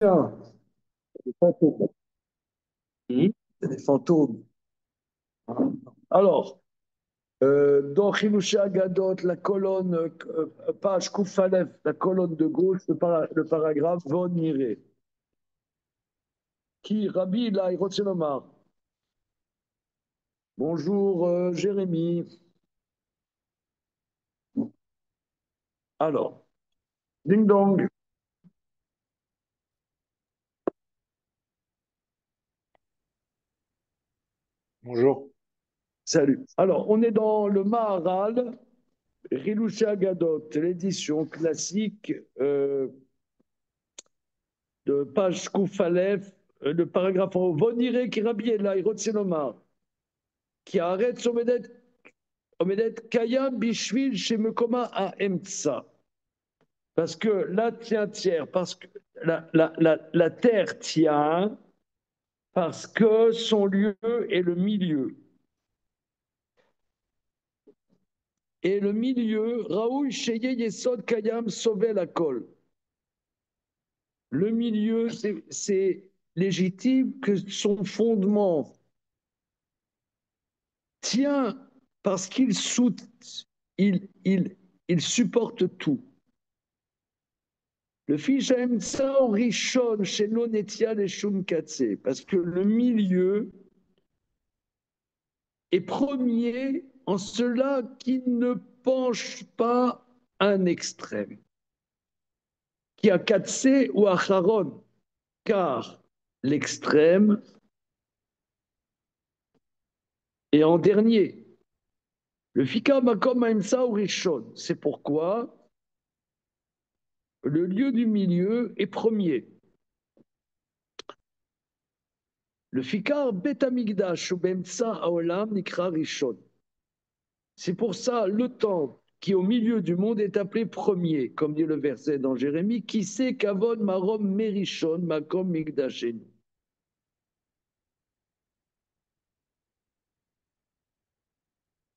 Bien, des fantômes. C'est des fantômes. Alors, dans Chilouché Agadot, la colonne, page Koufalef, la colonne de gauche, le paragraphe Von Niré. Qui Rabbi Lai Rotzenomar. Bonjour Jérémy. Alors, ding dong. Bonjour. Salut. Alors, on est dans le Maharal, Chilouché Agadot, l'édition classique de page Koufalef, le paragraphe en Von Niré qui Rabbi Lai Rotzenomar. Qui arrête Omedet Kayam Bishvil chez Mekoma à Emtsa. Parce que la tient tiers, parce que la terre tient, parce que son lieu est le milieu. Et le milieu, Raoul Sheye Yesod Kayam Sovel Akol. Le milieu, c'est légitime que son fondement tient parce qu'il il, il, il supporte tout. Le fiche Emtsa Rishon chez Netia et Shum Katse, parce que le milieu est premier en cela qui ne penche pas un extrême, qui a Katse ou Acharon, car l'extrême est en dernier. Le Fika Makom Emtsa Rishon, c'est pourquoi le lieu du milieu est premier. Le Fikar Betamigdash ou Bemtsa Aolam Nikra Rishon. C'est pour ça le temple qui au milieu du monde est appelé premier, comme dit le verset dans Jérémie, qui sait qu'avon marom merishon makom migdashenu.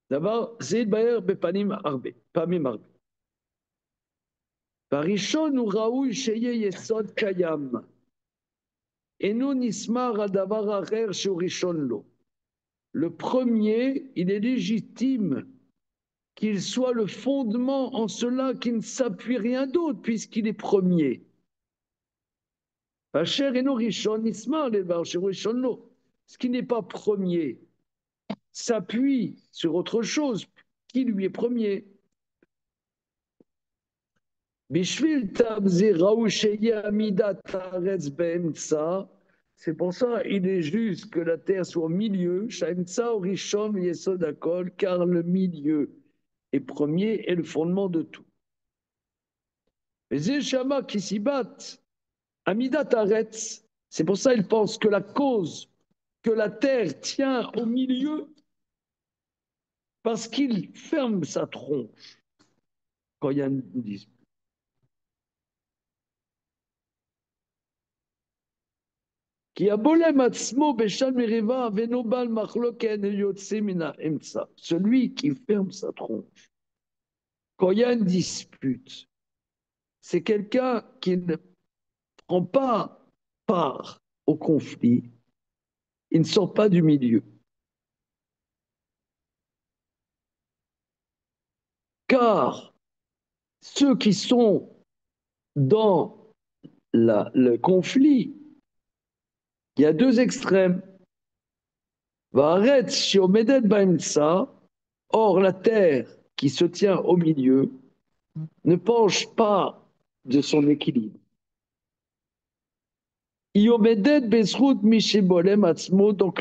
D'abord, zid baer bepanim arbe, pamim arbe. Parishon ou raoui sheye yesod kayam. Et nous nismar adavar acher shurishon lo. Le premier, il est légitime qu'il soit le fondement en cela qui ne s'appuie rien d'autre puisqu'il est premier. Ce qui n'est pas premier s'appuie sur autre chose qui lui est premier. C'est pour ça il est juste que la terre soit au milieu, car le milieu est premier et le fondement de tout. Mais Shama qui s'y battent, Amidat Aretz, c'est pour ça il pense que la cause que la terre tient au milieu, parce qu'il ferme sa tronche quand il y a une dispute. Qui a bolem atzmo beshan meriva venobal machloken yotse mina emtsa. Celui qui ferme sa tronche quand il y a une dispute, c'est quelqu'un qui ne prend pas part au conflit, il ne sort pas du milieu. Car ceux qui sont dans le conflit, il y a deux extrêmes. Or, la terre qui se tient au milieu ne penche pas de son équilibre. Donc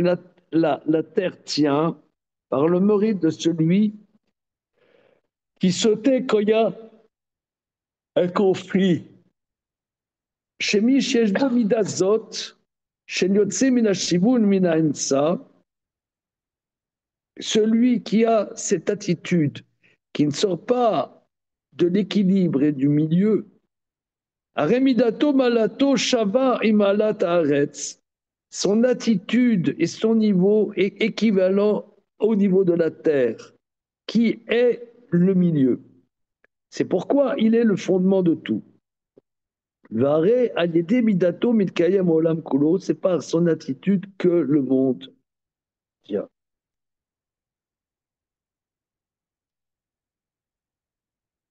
la terre tient par le mérite de celui qui sautait quand il y a un conflit. Celui qui a cette attitude, qui ne sort pas de l'équilibre et du milieu, Aremidato malato shava imalat haaretz. Son attitude et son niveau est équivalent au niveau de la terre, qui est le milieu. C'est pourquoi il est le fondement de tout. Vare Ayede Midato Mitkayem Olam Kulo, c'est par son attitude que le monde tient.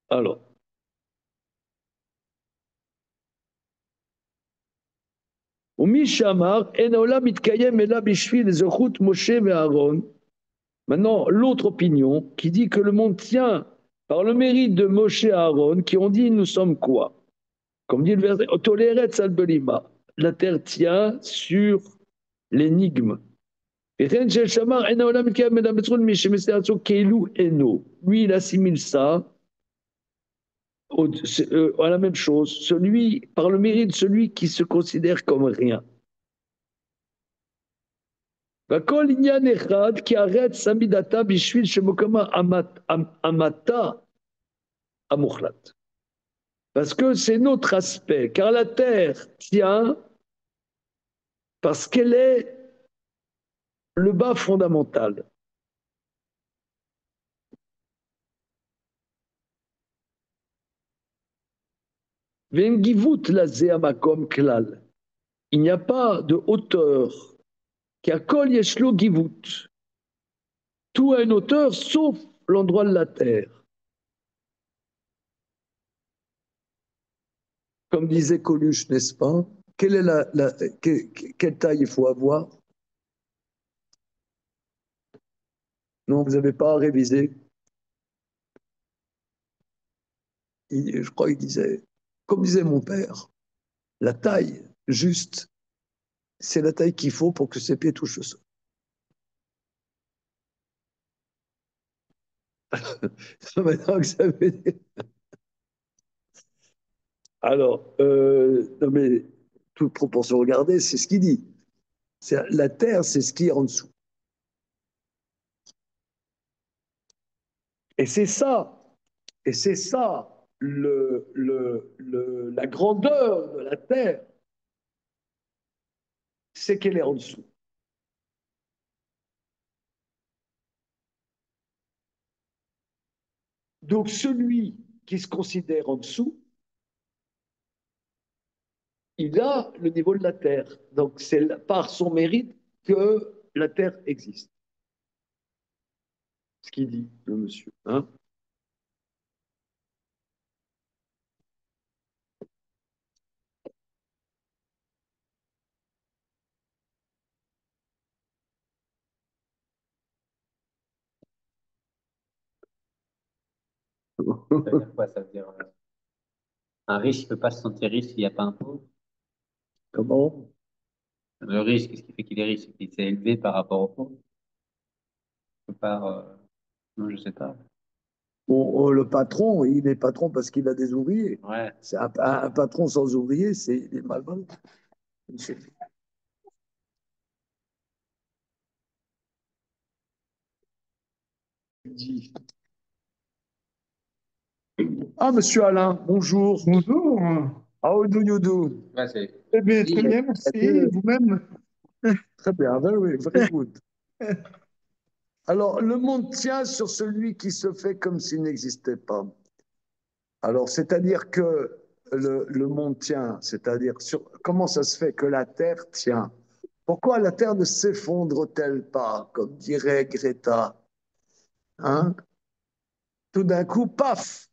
Alors, Umishamar, En Olam Mitkayem Ela Bishvil Zechut Moshe Aaron. Maintenant, l'autre opinion qui dit que le monde tient par le mérite de Moshe et Aaron, qui ont dit nous sommes quoi? Comme dit le verset, Otoleret Salbelima, la terre tient sur l'énigme. Lui, il assimile ça à la même chose, celui, par le mérite de celui qui se considère comme rien. והכל עניין אחד, כי הארץ שמידתה בשביל שמוקמה המטה המוחלט. Parce que c'est notre aspect, car la terre tient parce qu'elle est le bas fondamental. Vengivut la zeamakom klal. Il n'y a pas de hauteur qui a kol yeshlo givut. Tout a une hauteur sauf l'endroit de la terre. Comme disait Coluche, n'est-ce pas? Quelle est quelle taille il faut avoir? Non, vous n'avez pas à réviser. Je crois qu'il disait, comme disait mon père, la taille juste, c'est la taille qu'il faut pour que ses pieds touchent le sol. Maintenant que ça veut dire... Alors, non mais, toute proportion regardée, c'est ce qu'il dit. La terre, c'est ce qui est en dessous. Et c'est ça, la grandeur de la terre, c'est qu'elle est en dessous. Donc celui qui se considère en dessous, il a le niveau de la terre. Donc c'est par son mérite que la terre existe. Ce qu'il dit, le monsieur. Hein. Ça veut dire quoi? Ça veut dire un riche ne peut pas se sentir riche s'il n'y a pas un pauvre. Comment? Le riche, qu'est-ce qui fait qu'il est riche? C'est qu'il s'est élevé par rapport au pauvre. Par, non, je sais pas. Le patron, il est patron parce qu'il a des ouvriers. Ouais. C'est un patron sans ouvriers, il est mal mal. Ah, monsieur Alain, bonjour. Bonjour. How do you do? Ouais, c'est... Eh bien, très Oui, bien, merci. Vous-même? Très bien, very, very good. Alors, le monde tient sur celui qui se fait comme s'il n'existait pas. Alors, c'est-à-dire que le monde tient, c'est-à-dire comment ça se fait que la Terre tient? Pourquoi la Terre ne s'effondre-t-elle pas, comme dirait Greta? Hein? Tout d'un coup, paf,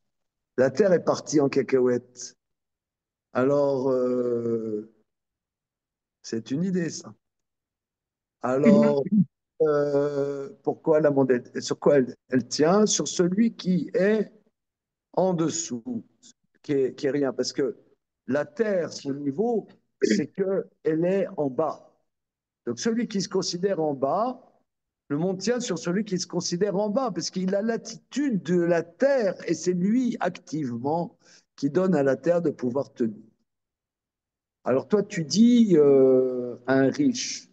la Terre est partie en cacahuète. Alors, c'est une idée, ça. Alors, pourquoi la monnaie, sur quoi elle tient? Sur celui qui est en dessous, qui est rien. Parce que la Terre, son niveau, c'est qu'elle est en bas. Donc celui qui se considère en bas, le monde tient sur celui qui se considère en bas, parce qu'il a l'attitude de la Terre, et c'est lui activement qui donne à la Terre de pouvoir tenir. Alors toi, tu dis un riche,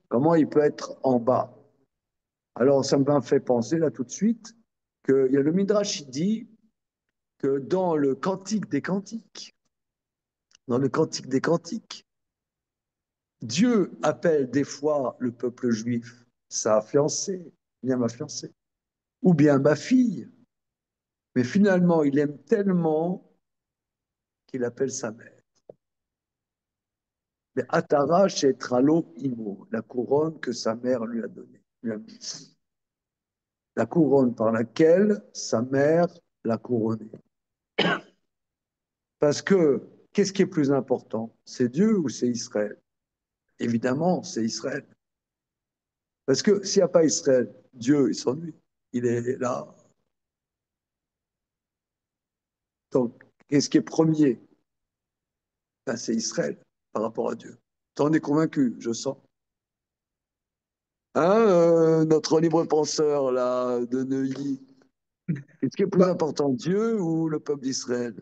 comment il peut être en bas? Alors ça me fait penser là tout de suite qu'il y a le Midrash qui dit que dans le Cantique des Cantiques, Dieu appelle des fois le peuple juif sa fiancée, bien ma fiancée, ou bien ma fille, mais finalement il aime tellement qu'il appelle sa mère. Mais Atara chez Tralo Imo, la couronne que sa mère lui a donnée, lui a mise. La couronne par laquelle sa mère l'a couronné. Parce que, qu'est-ce qui est plus important? C'est Dieu ou c'est Israël? Évidemment, c'est Israël. Parce que s'il n'y a pas Israël, Dieu, il s'ennuie. Il est là. Donc, qu'est-ce qui est premier? Ben, c'est Israël par rapport à Dieu. T'en es convaincu, je sens. Hein, notre libre penseur là, de Neuilly. Qu'est-ce qui est plus Bah, important, Dieu ou le peuple d'Israël?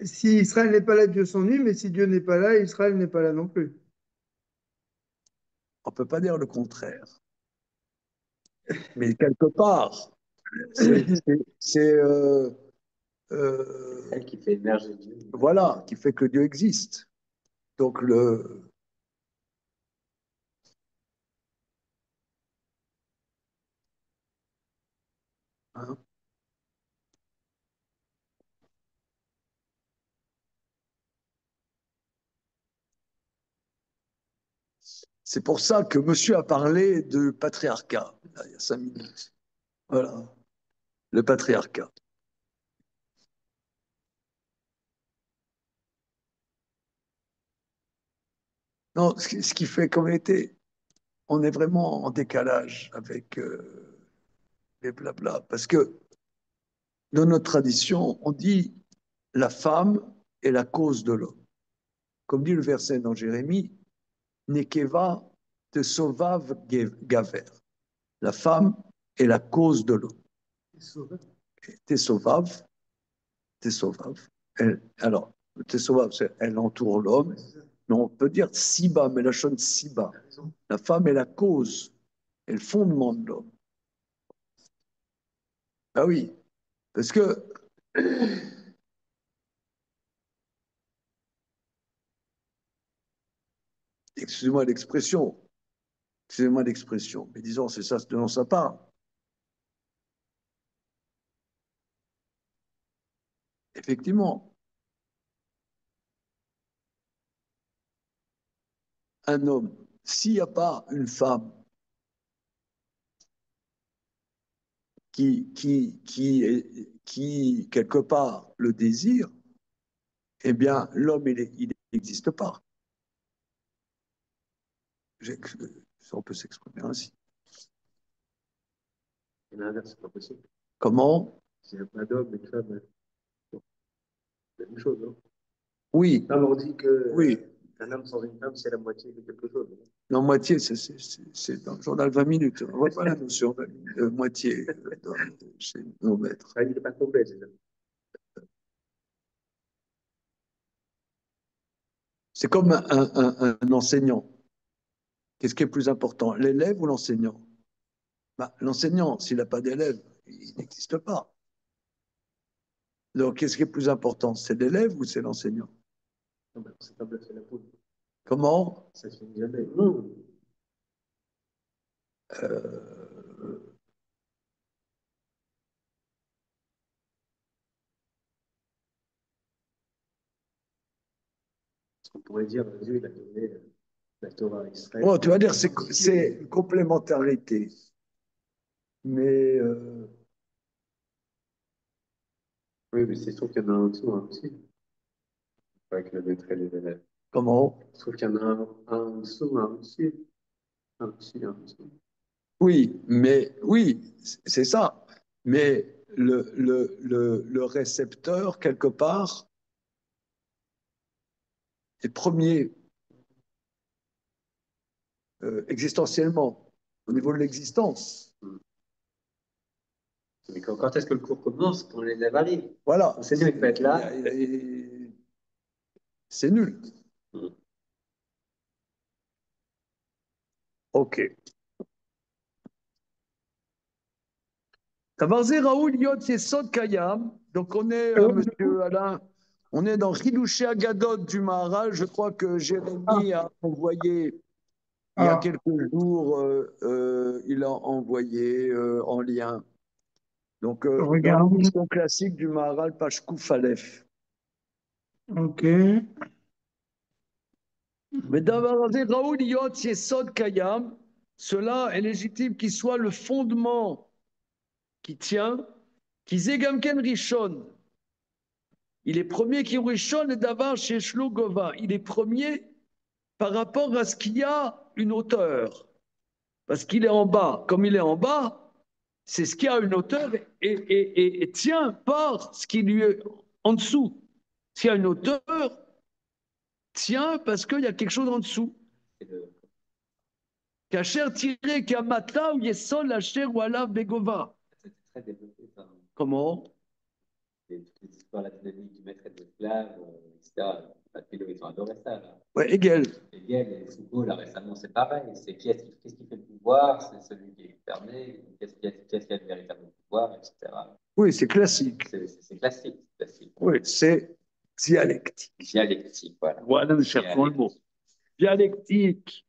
si Israël n'est pas là, Dieu s'ennuie, mais si Dieu n'est pas là, Israël n'est pas là non plus. On ne peut pas dire le contraire. Mais quelque part, c'est Elle qui fait émerger Dieu. voilà, qui fait que Dieu existe. Donc hein, c'est pour ça que monsieur a parlé de patriarcat, là, il y a 5 minutes. Voilà, le patriarcat. Non, ce qui fait qu'on était, on est vraiment en décalage avec les blabla. Parce que dans notre tradition, on dit la femme est la cause de l'homme. Comme dit le verset dans Jérémie, Nekeva te sauvav gaver. La femme est la cause de l'homme. T'es sauvav, t'es sauvav. Alors, t'es sauvav, elle entoure l'homme. Mais on peut dire siba, mais la chose siba. La femme est la cause, est le fondement de l'homme. Ah oui, parce que, excusez-moi l'expression, mais disons, c'est ça dont ça parle. Effectivement, un homme, s'il n'y a pas une femme qui, quelque part, le désire, eh bien, l'homme, il n'existe pas. On peut s'exprimer ainsi. Et l'inverse, c'est pas possible. Comment? S'il n'y a pas d'homme et de femme, c'est la même chose, non? Oui, Non, mais on dit que oui. un homme sans une femme, c'est la moitié de quelque chose. Non, moitié, c'est dans le journal 20 minutes. On voit pas la notion de moitié chez nos maîtres. Ah, il n'est pas complet, c'est ça. C'est comme un enseignant. Qu'est-ce qui est plus important, l'élève ou l'enseignant? Bah, l'enseignant, s'il n'a pas d'élève, il n'existe pas. Donc, qu'est-ce qui est plus important, c'est l'élève ou c'est l'enseignant? Non, mais c'est pas bluffer la poule. Comment? Ça se finit jamais. Non. euh, Parce qu'on pourrait dire, Dieu, il a donné la Torah à Israël. Bon, tu vas dire c'est une complémentarité. Mais Oui, mais c'est sûr qu'il y en a un dessous, un aussi. Pas que le maître et les élèves. comment? Je trouve qu'il y en a un en dessous, un au-dessus. Un au-dessus, un dessous. Oui, c'est ça. Mais le récepteur, quelque part, est premier existentiellement, au niveau de l'existence. Mais quand est-ce que le cours commence? Quand l'élève arrive. Voilà. L'enseignant, il peut être là. C'est nul. OK. Tavarze Raoul Yot Yesod Kayam. Donc on est, monsieur Alain, on est dans Ridouché Agadot du Maharal. Je crois que Jérémie a envoyé, il y a quelques jours, il a envoyé en lien. Donc, dans Regarde. l'édition classique du Maharal, page Kouf Aleph. Ok. Mais d'Avarazé, Raoul Yot, Yesod Kayam, cela est légitime qu'il soit le fondement qui tient, qui Zegamken Rishon. Il est premier qui Rishon et Davar chez Gova. Il est premier par rapport à ce qu'il y a une hauteur. Parce qu'il est en bas. Comme il est en bas, c'est ce qui a une hauteur et tient par ce qui lui est en dessous. S'il y a une hauteur, tient parce qu'il y a quelque chose en dessous. Kacher tiré kamata ou yesol hacher ou alav begova. C'est très développé, ça. Comment? Et toutes les histoires, la dynamique du maître et de l'esclave, etc. La philo, ils ont adoré ça, là. Ouais, Hegel. Hegel et Foucault, là, récemment, c'est pareil. C'est qu'est-ce qui fait le pouvoir? C'est celui qui est fermé. Qu'est-ce qui a le véritable pouvoir, etc. Oui, c'est classique. C'est classique. Oui, c'est dialectique. Dialectique, voilà. Voilà, nous cherchons le mot. Dialectique.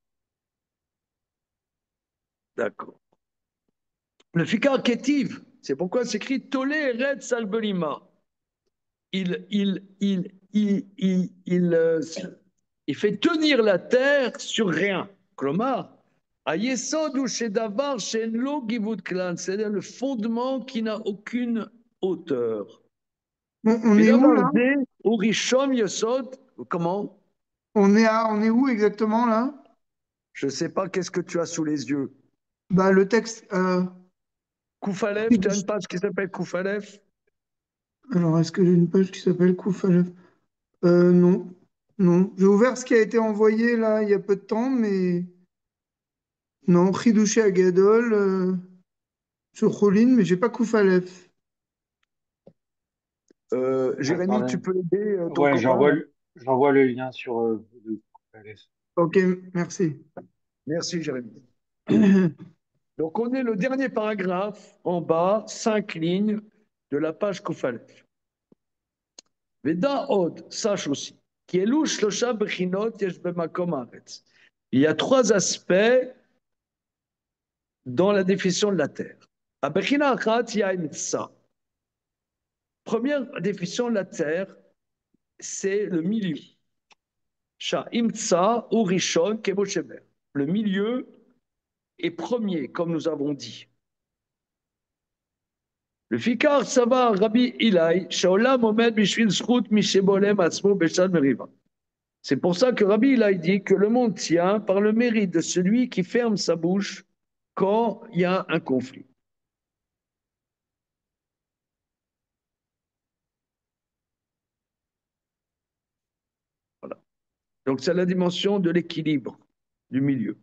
D'accord. Le fikar ketiv, c'est pourquoi c'est écrit Tolé red salbelima. Il fait tenir la terre sur rien. Klomar, ayesod ou shedavar shenlo givud klan, c'est-à-dire le fondement qui n'a aucune hauteur. On est où là? Ou rishom yesod, comment? On est où exactement là? Je ne sais pas qu'est-ce que tu as sous les yeux. Bah, le texte. Koufalef, tu as une page qui s'appelle Koufalef? Alors, est-ce que j'ai une page qui s'appelle Koufalev? Non. Non. J'ai ouvert ce qui a été envoyé là il y a peu de temps, mais non, Khidouché Agadol sur Choline, mais j'ai pas Koufalev. Jérémy, tu Attendez. peux aider ton Ouais, copain? j'envoie le lien sur Ok, merci. Merci, Jérémy. Donc, on est le dernier paragraphe en bas, 5 lignes de la page Koufalef. Veda Od, sache aussi, qui est louche le Bechinot yesh bemakom haaretz. Il y a 3 aspects dans la définition de la terre. A Bechina achat ya'imtsa. Première définition de la terre, c'est le milieu. Sha imtsa ou rishon kemosheber. Le milieu est premier, comme nous avons dit. Le fikar sava Rabbi Ilai, shaolam omed bishvil zchut mishebolem atzmo beshad meriva. C'est pour ça que Rabbi Ilai dit que le monde tient par le mérite de celui qui ferme sa bouche quand il y a un conflit. Voilà. Donc c'est la dimension de l'équilibre du milieu.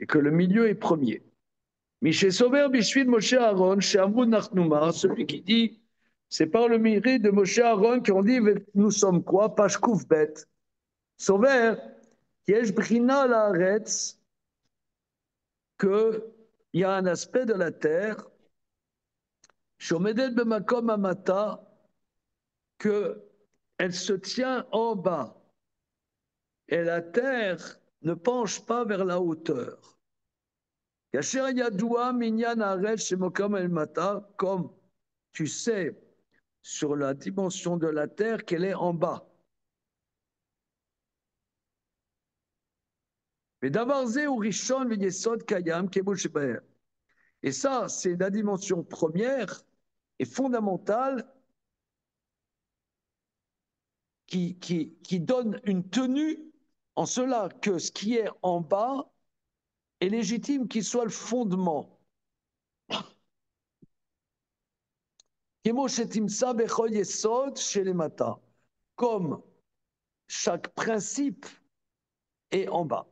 Et que le milieu est premier. Miché Sover Bishvil Moshe Aaron, chez Amrou Nachnouma, celui qui dit, c'est par le mérite de Moshe Aaron qu'on dit, nous sommes quoi? Page Koufbet. Sover, Yesh Brina Laaretz, qu'il y a un aspect de la terre, Shomedet Bemakom Amata, qu'elle se tient en bas. Et la terre ne penche pas vers la hauteur. Comme tu sais sur la dimension de la terre qu'elle est en bas. Et ça, c'est la dimension première et fondamentale qui donne une tenue en cela que ce qui est en bas est légitime qu'il soit le fondement. Comme chaque principe est en bas.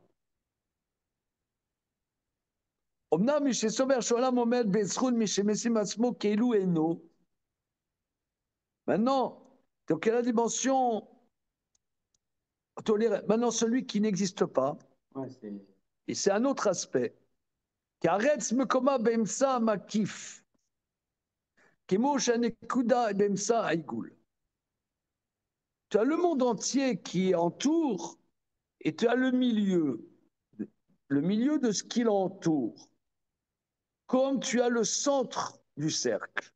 Maintenant, donc il y a la dimension tolérée. Maintenant, celui qui n'existe pas, Ouais, et c'est un autre aspect. Tu as le monde entier qui entoure et tu as le milieu de ce qui l'entoure, comme tu as le centre du cercle.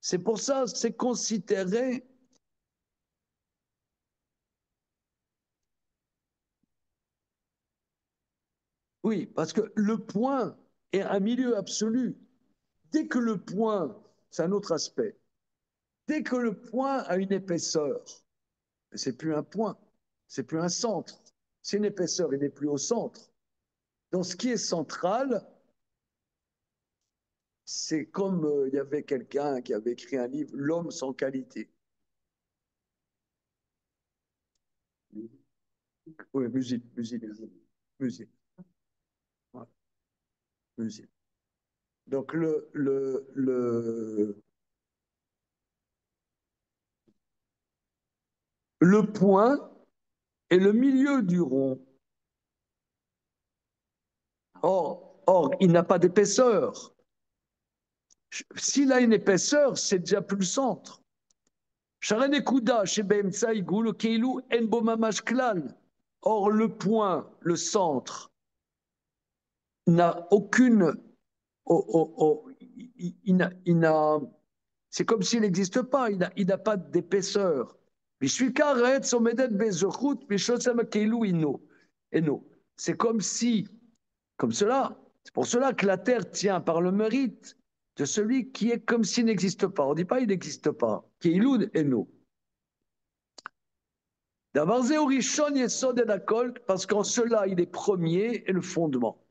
C'est pour ça que c'est considéré. Oui, parce que le point est un milieu absolu. Dès que le point, c'est un autre aspect, dès que le point a une épaisseur, c'est plus un point, c'est plus un centre. C'est une épaisseur, il n'est plus au centre. Donc ce qui est central, c'est comme il y avait quelqu'un qui avait écrit un livre, L'homme sans qualité. Oui, musique. Ouais, musique. Donc le point est le milieu du rond. Or il n'a pas d'épaisseur. S'il a une épaisseur, c'est déjà plus le centre. Or, le point, le centre, n'a aucune. C'est comme s'il n'existe pas, il n'a pas d'épaisseur. C'est comme si, comme cela, c'est pour cela que la terre tient par le mérite de celui qui est comme s'il n'existe pas. On ne dit pas il n'existe pas. Keilou eno. D'abord, Zéorishon Yesod et Akol, parce qu'en cela, il est premier et le fondement.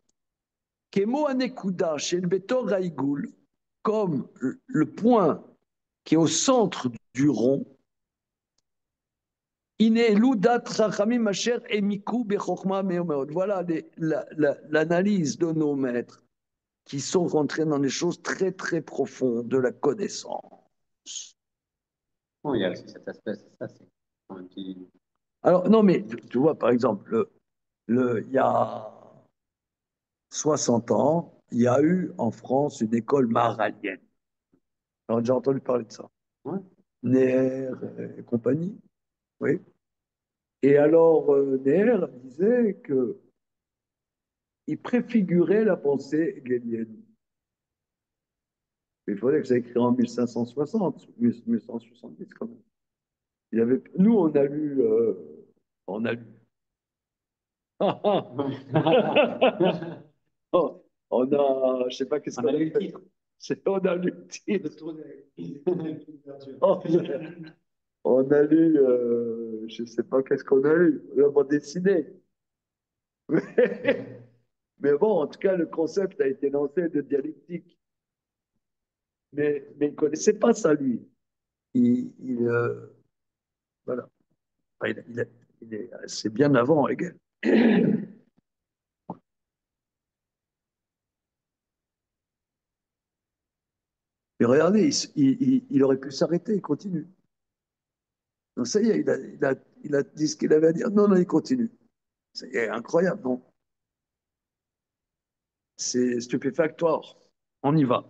Kemo Anekuda, chez le Betor Raïgoul, comme le point qui est au centre du rond, voilà l'analyse de nos maîtres qui sont rentrés dans des choses très très profondes de la connaissance. Bon, il y a aussi cet aspect, c'est ça, c'est un petit. Alors, non, mais tu vois, par exemple, il y a 60 ans, il y a eu en France une école maharalienne. On a déjà entendu parler de ça. Ouais. Neher et compagnie. Oui. Et alors, Neher disait que il préfigurait la pensée hegelienne. Il faudrait que ça écrit en 1560, 1170 quand même. Nous, on a lu. On a lu. On a. Je ne sais pas qu'est-ce qu'on a lu. On a lu le titre. On a lu. Je ne sais pas qu'est-ce qu'on a lu. On a dessiné. Mais bon, en tout cas, le concept a été lancé de dialectique. Mais il ne connaissait pas ça, lui. Voilà. C'est bien avant Hegel. Mais regardez, il aurait pu s'arrêter, il continue. Donc ça y est, il a dit ce qu'il avait à dire. Non, il continue. C'est incroyable, non? C'est stupéfactoire. On y va.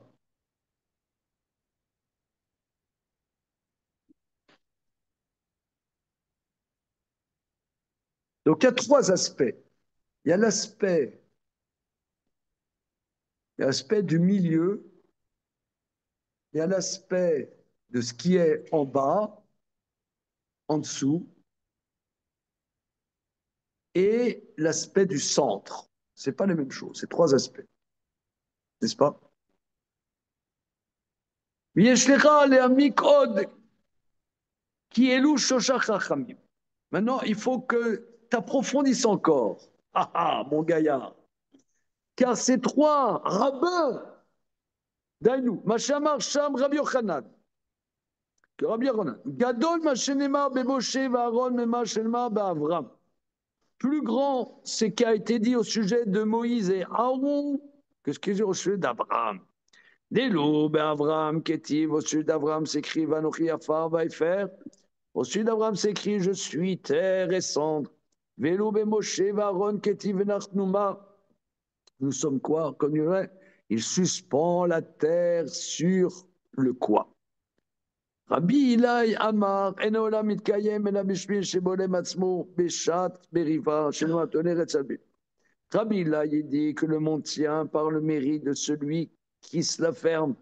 Donc il y a trois aspects. Il y a l'aspect du milieu, il y a l'aspect de ce qui est en bas, en dessous, et l'aspect du centre. Ce n'est pas les mêmes choses, c'est trois aspects. N'est-ce pas? Maintenant, il faut que tu approfondisses encore. Ah ah, mon gaillard. Car ces trois rabbins, Dainu, Machamar, Sham, Rabbi Yochanan, que Rabbi Yochanan, Gadol, Machenema, Bemoshe, Aaron, Mema, Shenema, Avram. Plus grand, c'est ce qui a été dit au sujet de Moïse et Aaron que ce qui est dit au sujet d'Abraham. Delo, Abraham, Ketiv, au sujet d'Abraham s'écrit Vanochi, Afar, Vaïfer. Au sujet d'Abraham s'écrit Je suis terre et cendre. Velo, Moshe, Aaron, Ketiv, Nachnouma. Nous sommes quoi? Comme il dirait, il suspend la terre sur le quoi. Rabbi Ilai Amar, Enola Mitkayem, Ela Bishvil, Shebolem Atzmo, Beshat, Beriva, Sheno Atoner et Salbit. Rabbi Ilai dit que le monde tient par le mérite de celui qui se la ferme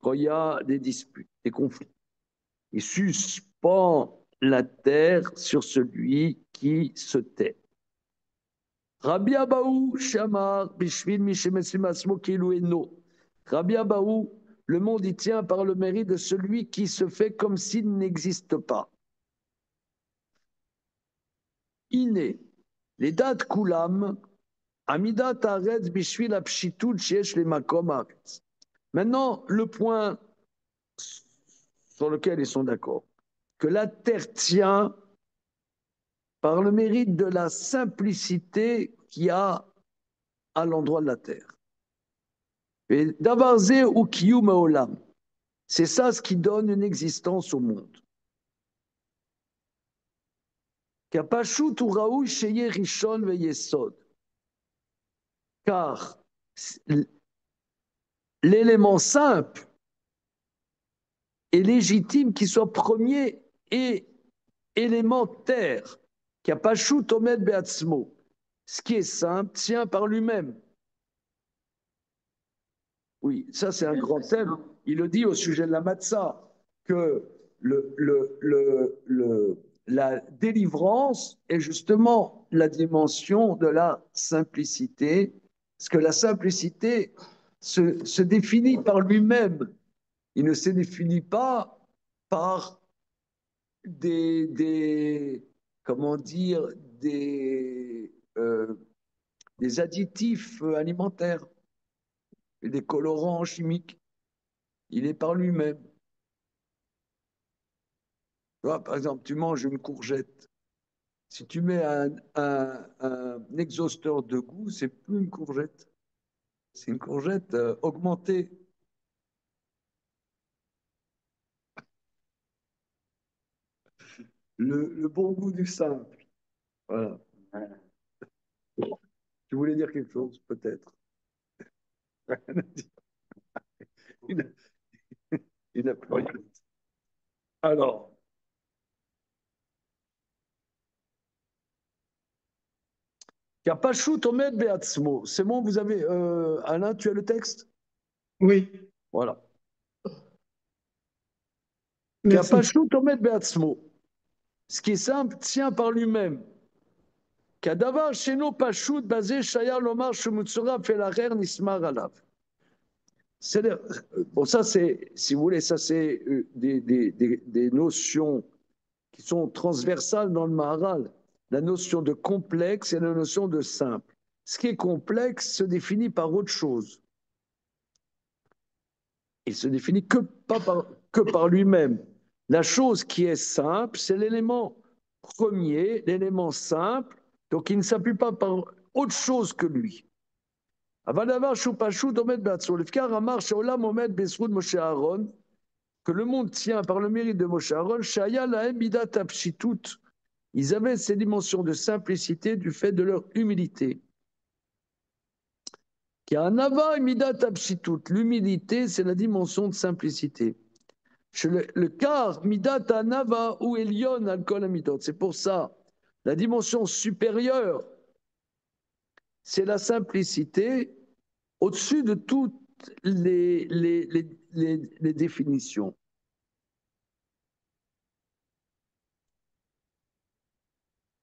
quand il y a des disputes. des conflits. Il suspend la terre sur celui qui se tait. Rabbi Abaou, Shamar, Bishvil, Mishemesim Asmo, Kilu Eno. Rabbi Abaou, le monde y tient par le mérite de celui qui se fait comme s'il n'existe pas. Iné, les dates Kulam, Amidat Aretz, Bishvil, Apshitut, Shesh, les Makom Aretz. Maintenant, le point sur lequel ils sont d'accord, que la terre tient par le mérite de la simplicité qu'il y a à l'endroit de la terre. Et Davarze ou Kiyum Olam, c'est ça ce qui donne une existence au monde. Kapashut ou Raoui Sheye Rishon Veyesod. Car l'élément simple est légitime qu'il soit premier et élémentaire. Kapashut Omed Beatzmo. Ce qui est simple tient par lui-même. Oui, ça c'est un grand thème. Il le dit au sujet de la matzah, que la délivrance est justement la dimension de la simplicité, parce que la simplicité se définit par lui-même. Il ne se définit pas par comment dire, des additifs alimentaires et des colorants chimiques. Il est par lui-même. Tu vois, par exemple, tu manges une courgette. Si tu mets un exhausteur de goût, c'est plus une courgette. C'est une courgette augmentée. Le bon goût du simple. Voilà. Tu voulais dire quelque chose, peut-être. Il n'a plus rien. Alors, Kapashut Omed Beatzmo. C'est bon, vous avez. Alain, tu as le texte? Oui, Voilà. merci. Kapashut Omed Beatzmo. Ce qui est simple tient par lui-même. Kadavar sheno pashut basé shaya lomar shemutsura felacher nismar alav. Bon, ça c'est, si vous voulez, ça c'est des notions qui sont transversales dans le Maharal. La notion de complexe et la notion de simple. Ce qui est complexe se définit par autre chose. Il se définit que par lui-même. La chose qui est simple, c'est l'élément premier, l'élément simple, donc il ne s'appuie pas par autre chose que lui. Que le monde tient par le mérite de Moshe Aaron, ils avaient ces dimensions de simplicité du fait de leur humilité. L'humilité, c'est la dimension de simplicité. Le car midata nava ou elion al kol amidot. C'est pour ça, la dimension supérieure, c'est la simplicité au-dessus de toutes les définitions.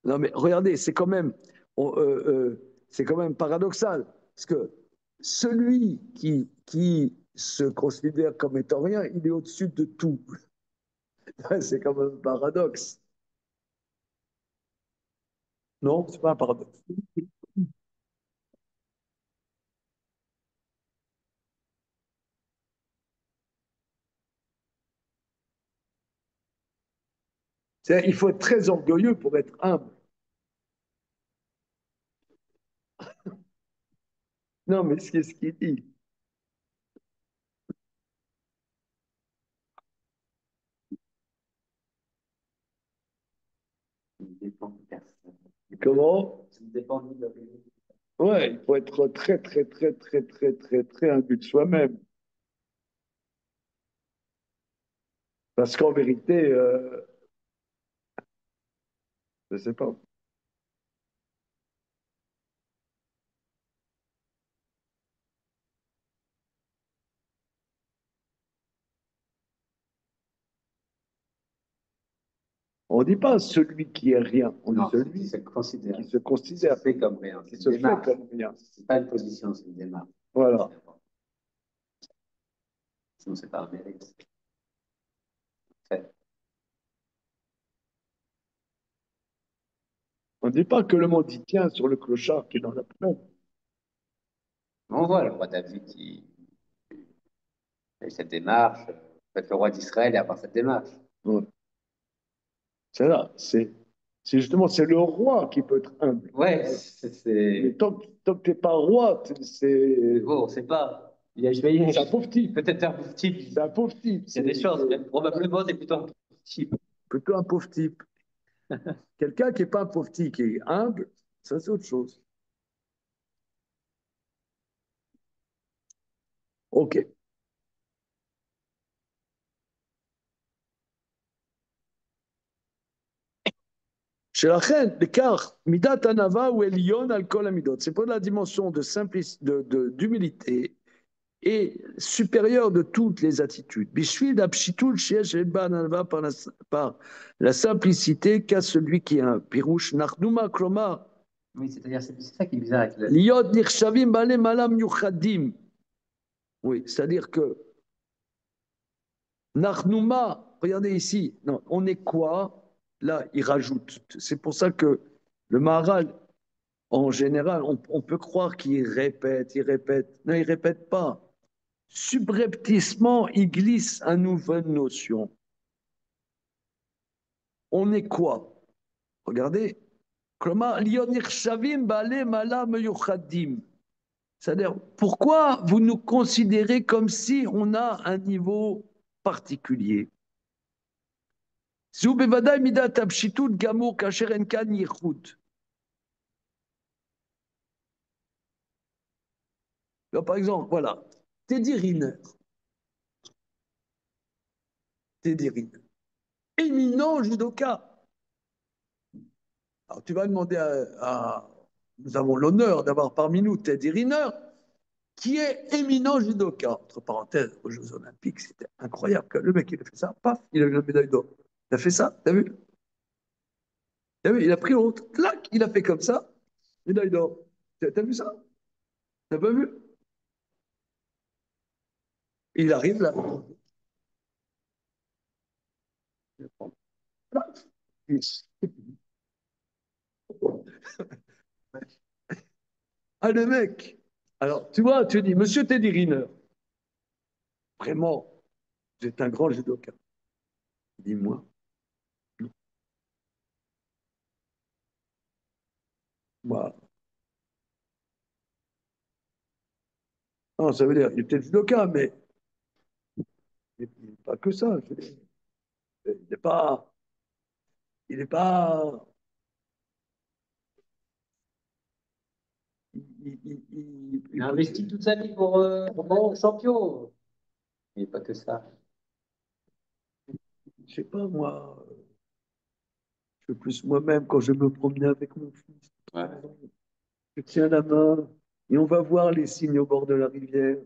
Non mais regardez, c'est quand même paradoxal, parce que celui qui se considère comme étant rien, il est au-dessus de tout. C'est quand même un paradoxe. Non, c'est pas un paradoxe. Il faut être très orgueilleux pour être humble. Non, mais c'est ce qu'il dit. Comment? Ça dépend de l'origine. Ouais, il faut être très, très, très, très, très, très, très imbu de soi-même. Parce qu'en vérité, je ne sais pas. On ne dit pas celui qui est rien, on dit Non, celui qui se considère. qui se considère, Fait comme rien. qui C'est se une fait démarche. comme rien. C'est pas une position, c'est une démarche. Voilà. Sinon, c'est pas un mérite. Fait. On ne dit pas que le monde y tient sur le clochard qui est dans la plaine. On voit le roi David qui fait cette démarche. En fait, le roi d'Israël est à part cette démarche. Ouais. C'est là, c'est justement, c'est le roi qui peut être humble. Ouais, Mais c'est. tant que tu n'es pas roi, c'est Bon, on sait pas. Je vais y un pauvre type. peut-être un pauvre type. C'est un pauvre type. Il y a des chances, mais probablement, c'est plutôt un pauvre type. Plutôt un pauvre type. Quelqu'un qui n'est pas un pauvre type, qui est humble, ça c'est autre chose. Ok. Shelachem, l'écart, midat anava ou elion al kol amidot. C'est pour la dimension de simplicité, d'humilité et supérieure de toutes les attitudes. Bishvil d'apshitul sheyesh elba anava par la simplicité qu'a celui qui a un pirouche nachnuma klomar. Oui, c'est-à-dire, c'est ça qui est bizarre avec le. Liot nirshavim bale malam yuchadim. Oui, c'est-à-dire que Nachnouma, regardez ici, non, on est quoi? Là, il rajoute. C'est pour ça que le Maharal, en général, on peut croire qu'il répète, il répète. Non, il ne répète pas. Subrepticement, il glisse une nouvelle notion. On est quoi? Regardez. C'est-à-dire, pourquoi vous nous considérez comme si on a un niveau particulier? Par exemple, voilà, Teddy Riner. Teddy Riner. Éminent judoka. Alors tu vas demander nous avons l'honneur d'avoir parmi nous Teddy Riner, qui est éminent judoka. Entre parenthèses, aux Jeux Olympiques, c'était incroyable. Le mec, il a fait ça, paf, il a eu la médaille d'or. Il a fait ça, t'as vu? T'as vu? Il a pris l'autre, clac, il a fait comme ça, médaille d'or. T'as vu ça? T'as pas vu? Il arrive là. Ah, le mec. Alors, tu vois, tu dis, monsieur Teddy Riner, vraiment, vous êtes un grand judoka. Dis-moi. Moi. Non, ça veut dire, il était judoka, mais il n'est pas que ça. Il n'est pas. Il n'est pas. Il a investi toute sa vie pour être champion. Il n'y a pas que ça. Je sais pas, moi. Je fais plus moi-même quand je me promenais avec mon fils. Ouais. Je tiens la main et on va voir les signes au bord de la rivière.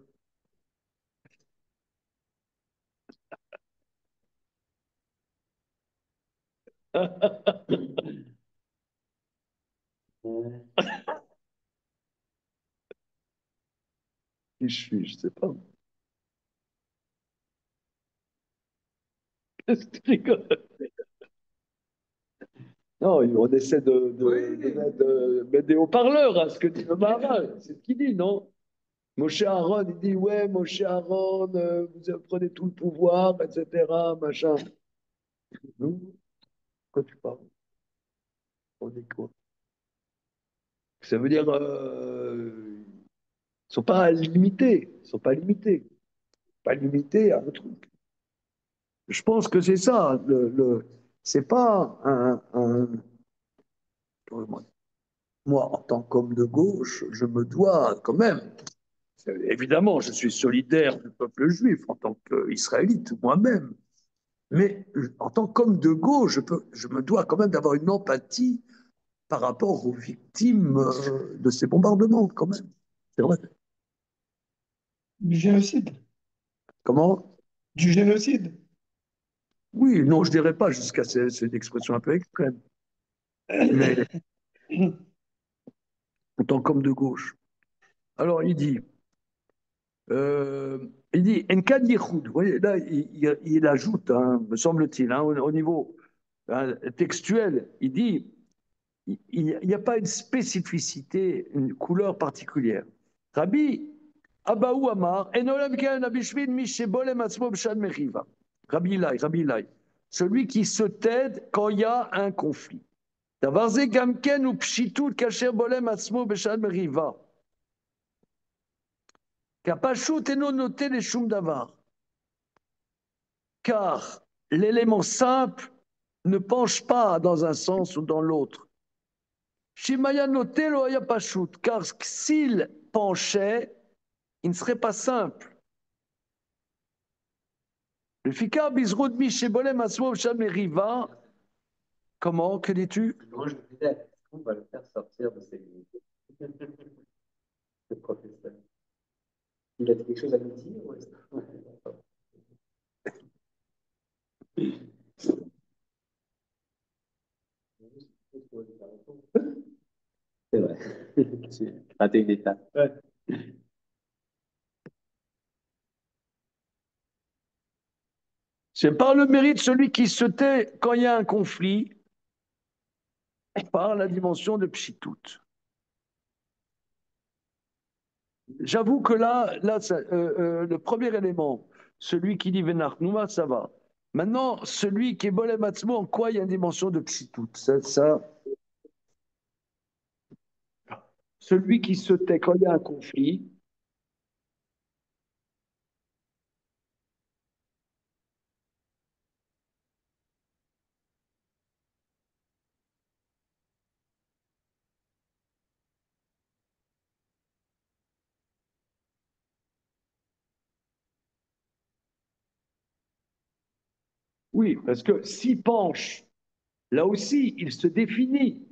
Qui je suis, je sais pas. Qu'est-ce que tu rigoles? Non, on essaie de mettre des haut-parleurs à ce que dit le Maharal. C'est ce qu'il dit, non? Moshe Aaron, il dit, ouais, Moshe Aaron, vous prenez tout le pouvoir, etc., machin. Nous, quand tu parles, on est quoi? Ça veut dire, ils sont pas limités, ils sont pas limités, pas limités à un truc. Je pense que c'est ça, c'est pas moi, en tant qu'homme de gauche, je me dois quand même. Évidemment, je suis solidaire du peuple juif en tant qu'Israélite, moi-même. Mais en tant qu'homme de gauche, je me dois quand même d'avoir une empathie par rapport aux victimes de ces bombardements, quand même. C'est vrai. Du génocide. Comment? Du génocide. Oui, non, je dirais pas jusqu'à cette expression un peu extrême, mais autant comme de gauche. Alors, il dit, Enkan Yehoud, vous voyez, là, il ajoute, hein, me semble-t-il, hein, au niveau hein, textuel, il dit, il n'y a pas une spécificité, une couleur particulière. Rabbi Abaou Amar, Enolam Ken Abishvin Mishebolem Atzmo B'Shan Mechiva. Rabbi Ilai, celui qui se t'aide quand il y a un conflit. Davar ze gamken ou pshitut kasher bolem atzmo b'shan meriva. Kapashut eno noté les shum davar. Car l'élément simple ne penche pas dans un sens ou dans l'autre. Shimaya noté lo haya pashut. Car s'il penchait, il ne serait pas simple. Le fikar bizroud mi shebolem atzmo b'shan meriva. Comment? Que dis-tu? Non, je me disais, est-ce qu'on va le faire sortir de ses limites? Le professeur. Il a quelque chose à nous dire ou est-ce C'est vrai. J'ai raté une étape. Ouais. C'est par le mérite celui qui se tait quand il y a un conflit, par la dimension de pshitut. J'avoue que là le premier élément, celui qui dit Venachnouma, ça va. Maintenant, celui qui est Bolem Atzmo, en quoi il y a une dimension de pshitut celui qui se tait quand il y a un conflit, oui, parce que s'il penche, là aussi, il se définit.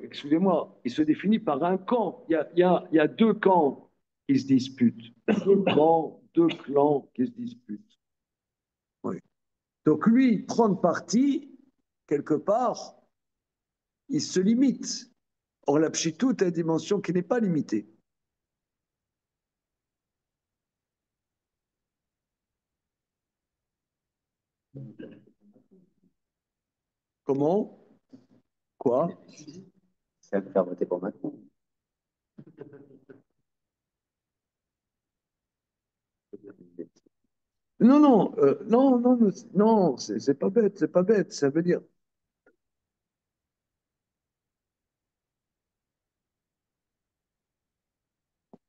Excusez-moi, il se définit par un camp. Il y a deux camps qui se disputent. Deux clans qui se disputent. Oui. Donc lui, prendre parti, quelque part, il se limite. Or, la pshitout a une dimension qui n'est pas limitée. Comment? Quoi? Ça va me faire voter pour Macron. Non, non, non, c'est pas bête, c'est pas bête. Ça veut dire,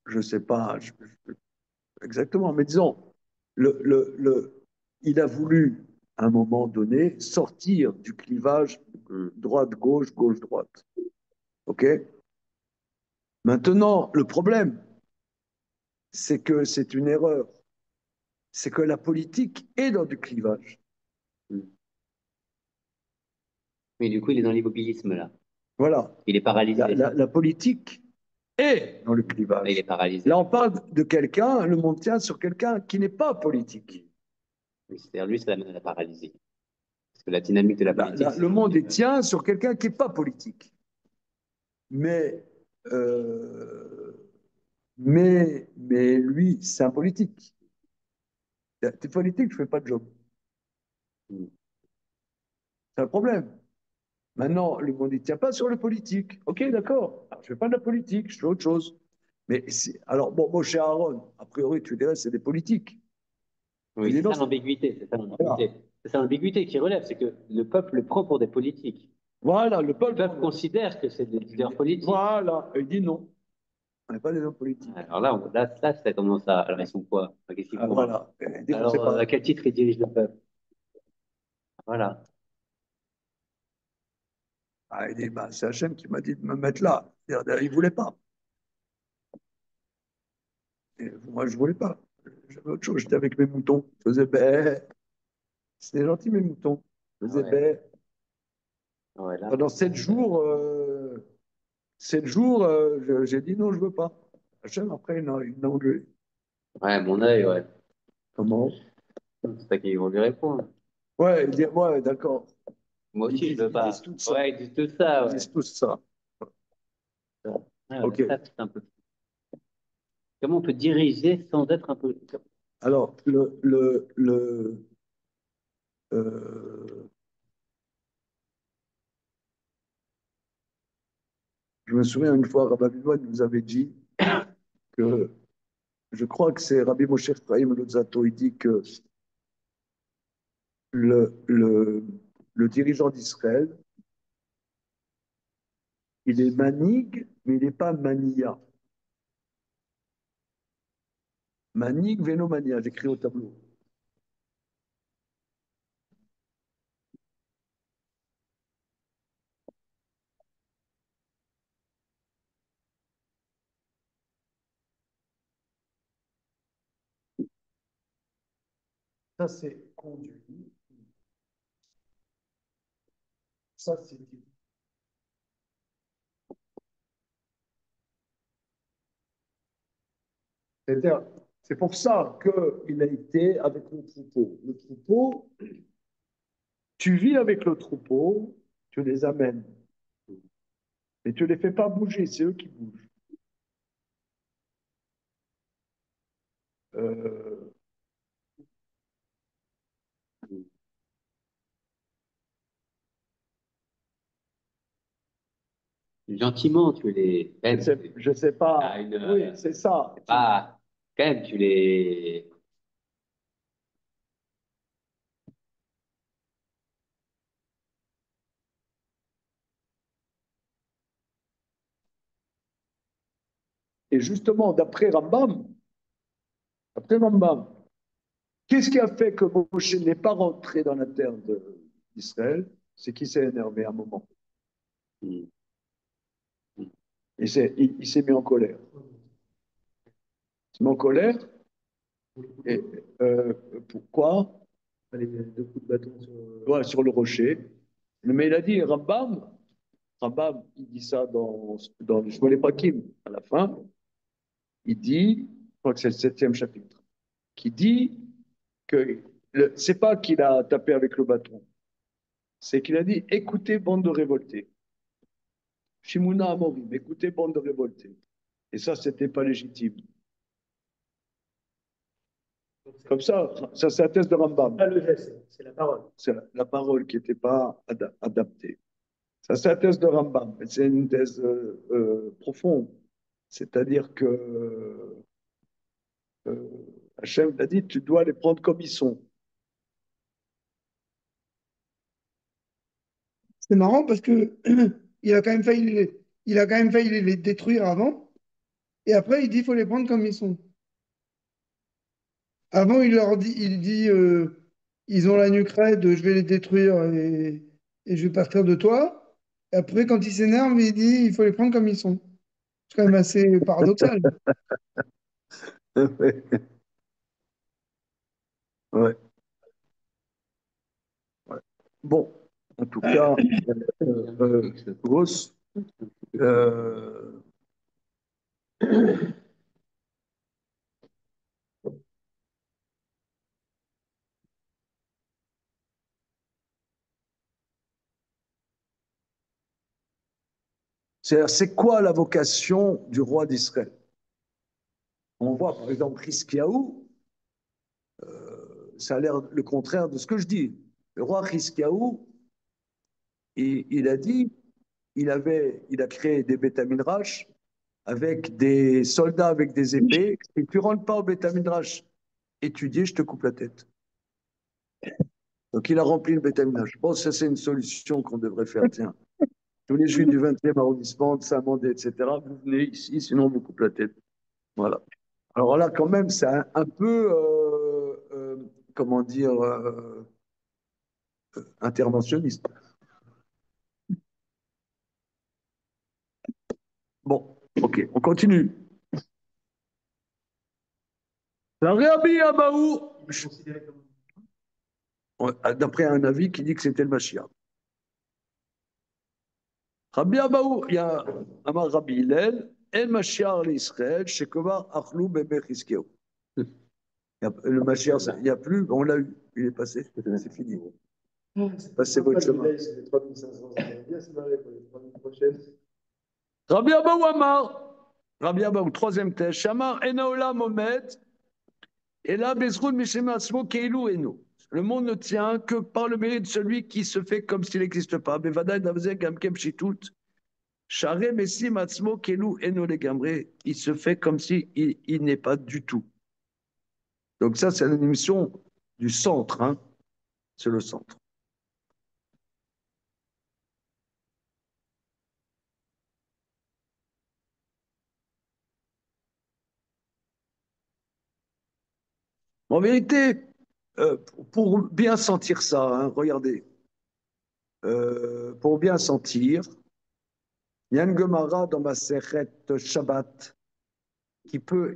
je sais pas exactement, mais disons, il a voulu, à un moment donné, sortir du clivage droite-gauche, gauche-droite. OK? Maintenant, le problème, c'est que c'est une erreur. C'est que la politique est dans du clivage. Mais du coup, il est dans l'immobilisme, là. Voilà. Il est paralysé. La politique est dans le Il clivage. est paralysé. Là, on parle de quelqu'un, le monde tient sur quelqu'un qui n'est pas politique. C'est-à-dire, lui, ça l'amène à la paralysie. Parce que la dynamique de la politique. Le monde tient sur quelqu'un qui n'est pas politique. Mais, euh, mais lui, c'est un politique. T'es politique, je ne fais pas de job. C'est un problème. Maintenant, le monde ne tient pas sur le politique. Ok, d'accord. Je ne fais pas de la politique, je fais autre chose. Mais alors, bon, moi, chez Aaron, a priori, tu dirais c'est des politiques. Oui, c'est ça l'ambiguïté. C'est ça l'ambiguïté. Voilà. C'est ça l'ambiguïté qui relève, c'est que le peuple le prend pour des politiques. Voilà, le peuple considère que c'est des leaders politiques. Voilà, il dit non. On n'est pas des hommes politiques. Alors là, ça commence à. Alors, ils sont quoi? Qu'est-ce qu'ils font? Voilà. Alors, à quel titre ils dirigent le peuple? Voilà. Il dit, c'est Hachem qui m'a dit de me mettre là. Il ne voulait pas. Et moi, je ne voulais pas. J'avais autre chose. J'étais avec mes moutons. Je faisais bé. C'était gentil, mes moutons. Je faisais bé. Ouais, pendant 7 jours, j'ai dit non, je ne veux pas. Hachem, après, il m'a engueulé. Ouais, mon œil, ouais. Comment? C'est ça qu'ils vont lui répondre. Ouais, ouais, d'accord. Moi aussi, je veux Ils pas. disent tout ça. Ouais, ils disent tout ça, Ils ouais. disent tout ça. Ouais, Ok. ça, c'est un peu. Comment on peut diriger sans être un peu. Alors, euh, je me souviens une fois, Rabbi Vivod nous avait dit que, je crois que c'est Rabbi Moshe Chaim Luzzatto, il dit que le, le, le dirigeant d'Israël, il est manig, mais il n'est pas mania. Manig, vénomania, j'écris au tableau. Ça, c'est conduit. Ça, c'est dit. C'est-à-dire, c'est pour ça qu'il a été avec le troupeau. Le troupeau, tu vis avec le troupeau, tu les amènes, mais tu ne les fais pas bouger, c'est eux qui bougent. Euh, Gentiment, tu les aides. je sais pas. À une, Oui, c'est ça. pas. Quand même, tu les. Et justement, d'après Rambam, qu'est-ce qui a fait que Moshe n'est pas rentré dans la terre d'Israël? C'est qu'il s'est énervé à un moment. Hmm. Il s'est mis en colère. Il s'est mis en colère. Et, pourquoi? Les deux coups de bâton ouais, sur le rocher. Mais il a dit, Rambam, il dit ça dans le Shmolei Prakim, à la fin, il dit, je crois que c'est le 7e chapitre, qui dit que c'est pas qu'il a tapé avec le bâton, c'est qu'il a dit, écoutez, bande de révoltés. Shimuna Amorim, écoutez, bande de révoltés. Et ça, c'était pas légitime. Comme ça c'est la thèse de Rambam. Pas le geste, c'est la parole. C'est la parole qui n'était pas adaptée. Ça, c'est la thèse de Rambam. C'est une thèse profonde. C'est-à-dire que Hachem a dit, tu dois les prendre comme ils sont. C'est marrant parce que il a quand même failli les détruire avant. Et après, il dit qu'il faut les prendre comme ils sont. Avant, il dit ils ont la nuque raide, je vais les détruire et je vais partir de toi. Et après, quand il s'énerve, il dit il faut les prendre comme ils sont. C'est quand même assez paradoxal. Ouais, ouais, ouais. Bon, en tout cas, Grosse, euh, c'est quoi la vocation du roi d'Israël? On voit par exemple Hiskiaou, ça a l'air le contraire de ce que je dis. Le roi Hiskiaou, il a dit, il a créé des Beth Midrash avec des soldats avec des épées. Et tu rentres pas au Beth Midrash étudier, je te coupe la tête. Donc il a rempli le Beth Midrash. Bon, ça c'est une solution qu'on devrait faire. Tiens, tous les juifs du 20e arrondissement, de Saint-Mandé, etc., vous venez ici, sinon on vous coupe la tête. Voilà. Alors là, quand même, c'est un peu, comment dire, interventionniste. Bon, ok, on continue. La Rabbi Abaou, d'après un avis qui dit que c'était le Mashiach. Rabbi Abaou, il y a Amar Rabbi Hillel, El Mashiach l'Israël, Shekovar Achlou Bebe Chizkiyahu. Le Mashiach, il n'y a plus, on l'a eu. Il est passé, c'est fini. Passez votre chemin. C'est 3500, ça va bien se marrer pour les 3000 prochaines. Rabbi Abba ou Amar, Rabbi Abba ou troisième test, Shamar Enaola Mohamed, et là, Bezroun Mishema Asmo Keilou Eno. Le monde ne tient que par le mérite de celui qui se fait comme s'il n'existe pas. Bevadai Davze Gamkem Shitut. Share Messim Atzmo Keilou Eno Legamre. Il se fait comme s'il il n'est pas du tout. Donc ça, c'est l'émission du centre. Hein. C'est le centre. En vérité, pour bien sentir ça, hein, regardez, pour bien sentir, il y a une Gemara dans ma Sechet Shabbat qui peut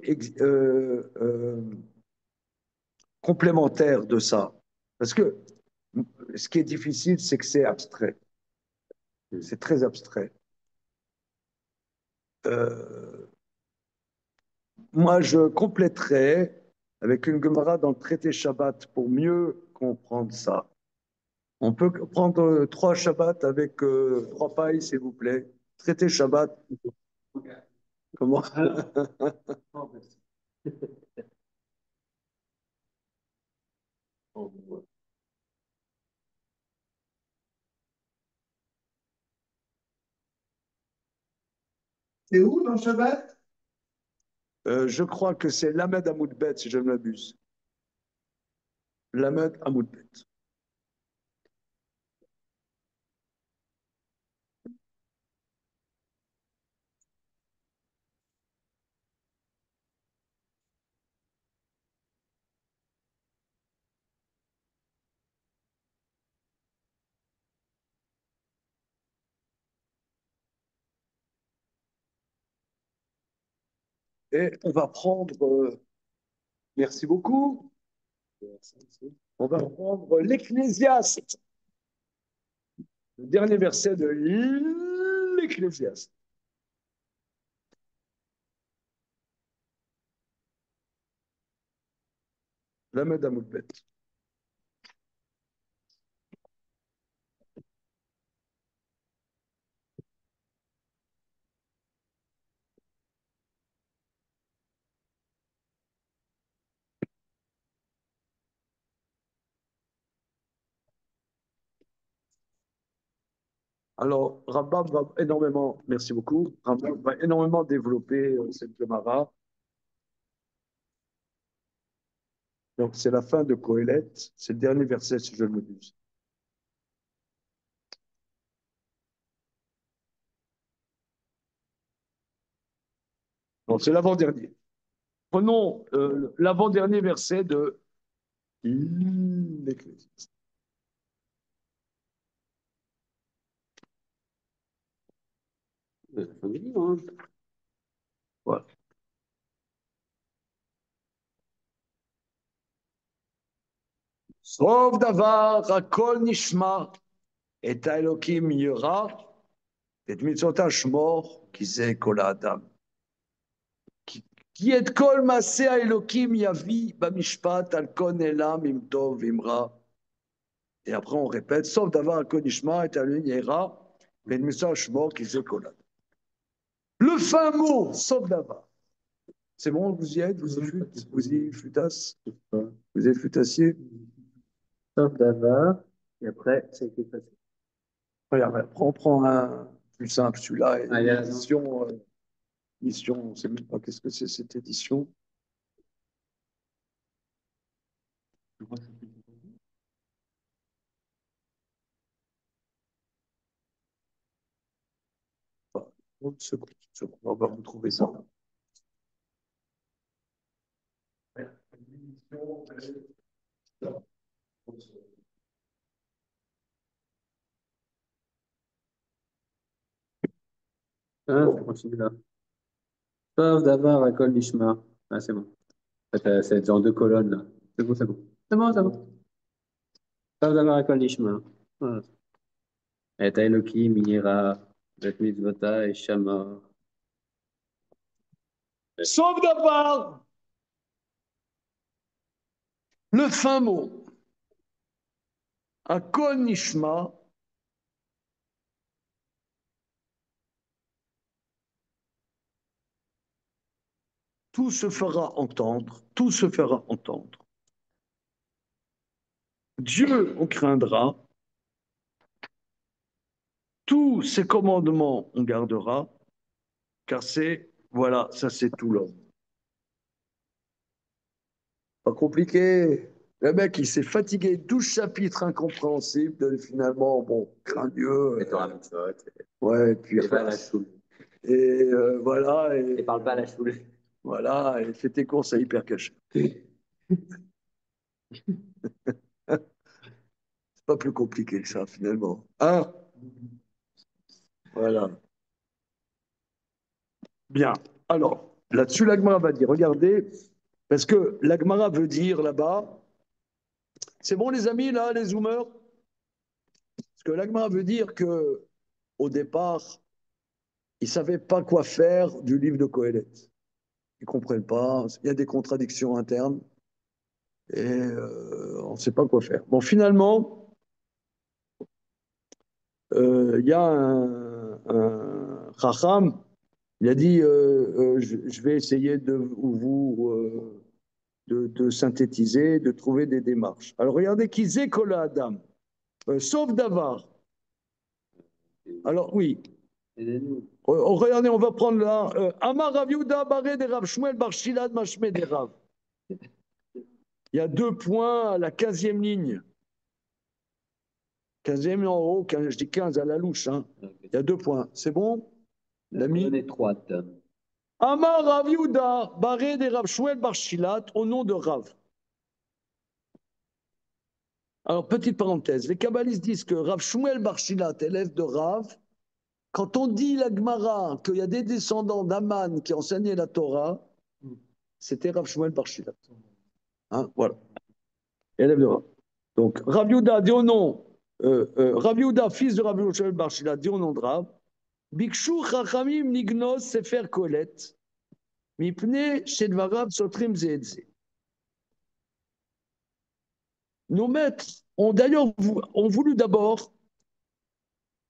complémentaire de ça. Parce que ce qui est difficile, c'est que c'est abstrait. C'est très abstrait. Moi, je compléterai avec une Gemara dans le traité Shabbat pour mieux comprendre ça. On peut prendre 3 Shabbats avec 3 pailles, s'il vous plaît. Traité Shabbat. Comment? C'est où dans Shabbat? Je crois que c'est Lamed Amoudbet, si je ne m'abuse. Lamed Amoudbet. Et on va prendre, merci beaucoup, on va prendre l'Ecclésiaste, le dernier verset de l'Ecclésiaste. Lamed Amoudbet. Alors, Rambam va énormément, merci beaucoup, Rambam va énormément développer cette Gemara. Donc, c'est la fin de Kohelet, c'est le dernier verset, si je ne m'abuse. Donc, c'est l'avant-dernier. Prenons l'avant-dernier verset de l'Ecclésiaste. Voilà. Sauf davar, hakol nishma, et Elokim yira, et mitzvot hashmor, qui c'est kol adam. Qui est kol maseh Elokim yavi bamishpat al kon elam im tov im ra. Et après on répète, sauf davar, hakol nishma, et Elokim yira, et mitzvot hashmor, qui c'est kol adam. Le fin mot, sauf davar. C'est bon, vous y êtes, vous y flûtasse, vous êtes flûtassier. Sauf d'avoir, et après, ça a été passé. Regarde, après, on prend un plus simple, celui-là. Ah, il y a Édition, édition, on ne sait même pas qu'est-ce que c'est cette édition. Enfin, une seconde, on va vous trouver ça. Ah, ça continue là. Sauf d'avoir un col Nishma. Ah, c'est bon. C'est en 2 colonnes là. C'est bon, c'est bon. C'est bon, c'est bon. Sauf d'avoir un col Nishma. Voilà. Et Elohim, Yira, Bet Mitzvota et Shama. Sauf d'avoir le fin mot. Akol Nishma, tout se fera entendre, tout se fera entendre. Dieu on craindra, tous ses commandements on gardera, car c'est, voilà, ça c'est tout l'homme. Pas compliqué. Le mec, il s'est fatigué, 12 chapitres incompréhensibles, finalement, bon, crains Dieu. Et Torah Mitzvot. Ouais, puis Et pas la choule. Et voilà. Et parle pas à la choule. Voilà, et fais tes courses à hyper caché. C'est pas plus compliqué que ça, finalement. Hein? Voilà. Bien. Alors, là-dessus, l'Agmara va dire, regardez, parce que l'Agmara veut dire là-bas, c'est bon les amis, là, les zoomers? Parce que l'Agmara veut dire que au départ, ils ne savaient pas quoi faire du livre de Coëlette. Ils ne comprennent pas, il y a des contradictions internes, et on ne sait pas quoi faire. Bon, finalement, il y a un Chacham, il a dit je vais essayer de vous de synthétiser, de trouver des démarches. Alors regardez qui Kola Adam, sauf Davar. Alors oui. Regardez, on va prendre là. Amar Rav Yehuda Baré de Rav Shmuel Bar Shilad Mashme de Rav. Il y a 2 points à la 15e ligne. 15e en haut, je dis 15 à la louche. Hein. Il y a 2 points. C'est bon? L'ami? Étroite. Amar Rav Yehuda Baré de Rav Shmuel Bar Shilad au nom de Rav. Alors, petite parenthèse, les kabbalistes disent que Rav Shmuel Bar Shilad, élève de Rav, quand on dit la Gemara qu'il y a des descendants d'Aman qui enseignaient la Torah, c'était Rav Shmuel Bar Shilad. Hein, voilà. Élève de Rav. Donc, Rav Yehuda dit au nom, Rav Yehuda, fils de Rav Shmuel Bar Shilad, dit au nom de Rav, Bikshu Chachamim Nignos Sefer Kolet, Mipne Shedvarav Sotrim Zeedze. Nos maîtres ont d'ailleurs ont voulu d'abord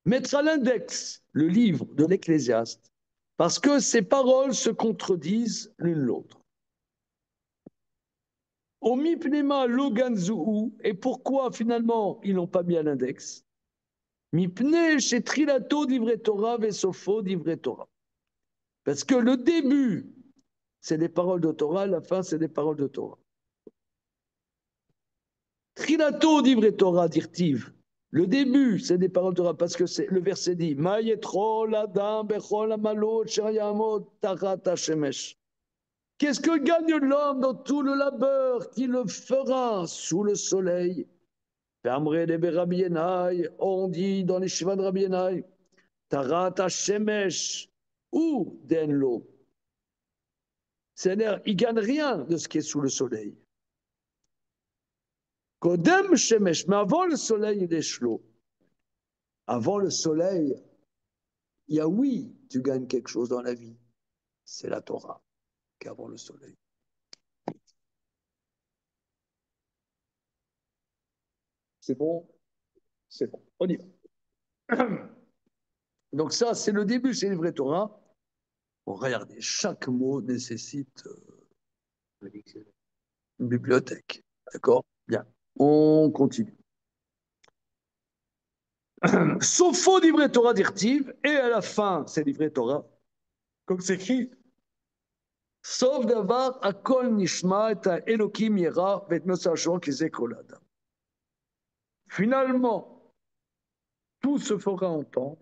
mettre à l'index le livre de l'Ecclésiaste, parce que ces paroles se contredisent l'une l'autre. Omipnema loganzuu, et pourquoi finalement ils n'ont pas mis à l'index? Mipne chez Trilato d'Ivre Torah Vesofo d'Ivre Torah. Parce que le début, c'est des paroles de Torah, la fin, c'est des paroles de Torah. Trilato d'Ivre Torah, dirtiv. Le début, c'est des paroles de Torah, parce que le verset dit Mayetrol Adam Bechol Amalot Sheriamot Tarat Hashemesh. Qu'est-ce que gagne l'homme dans tout le labeur qu'il le fera sous le soleil? On dit dans les Shiva de Rabbi Yenai, Tarat Hashemesh ou Denlo. C'est-à-dire, il ne gagne rien de ce qui est sous le soleil. Kodem Shemesh, mais avant le soleil, il est shlo. Avant le soleil, il y a oui, tu gagnes quelque chose dans la vie. C'est la Torah qu'avant le soleil. C'est bon? C'est bon. On y va. Donc ça, c'est le début, c'est une vraie Torah. Bon, regardez, chaque mot nécessite une bibliothèque. D'accord? Bien. On continue. Sopho d'Ivre Torah d'Irtiv, et à la fin, c'est l'Ivre Torah, comme c'est écrit, sauf d'avoir Akol Nishma et à Elohim Yera, et Nosachon qui kol Adam. Finalement, tout se fera entendre.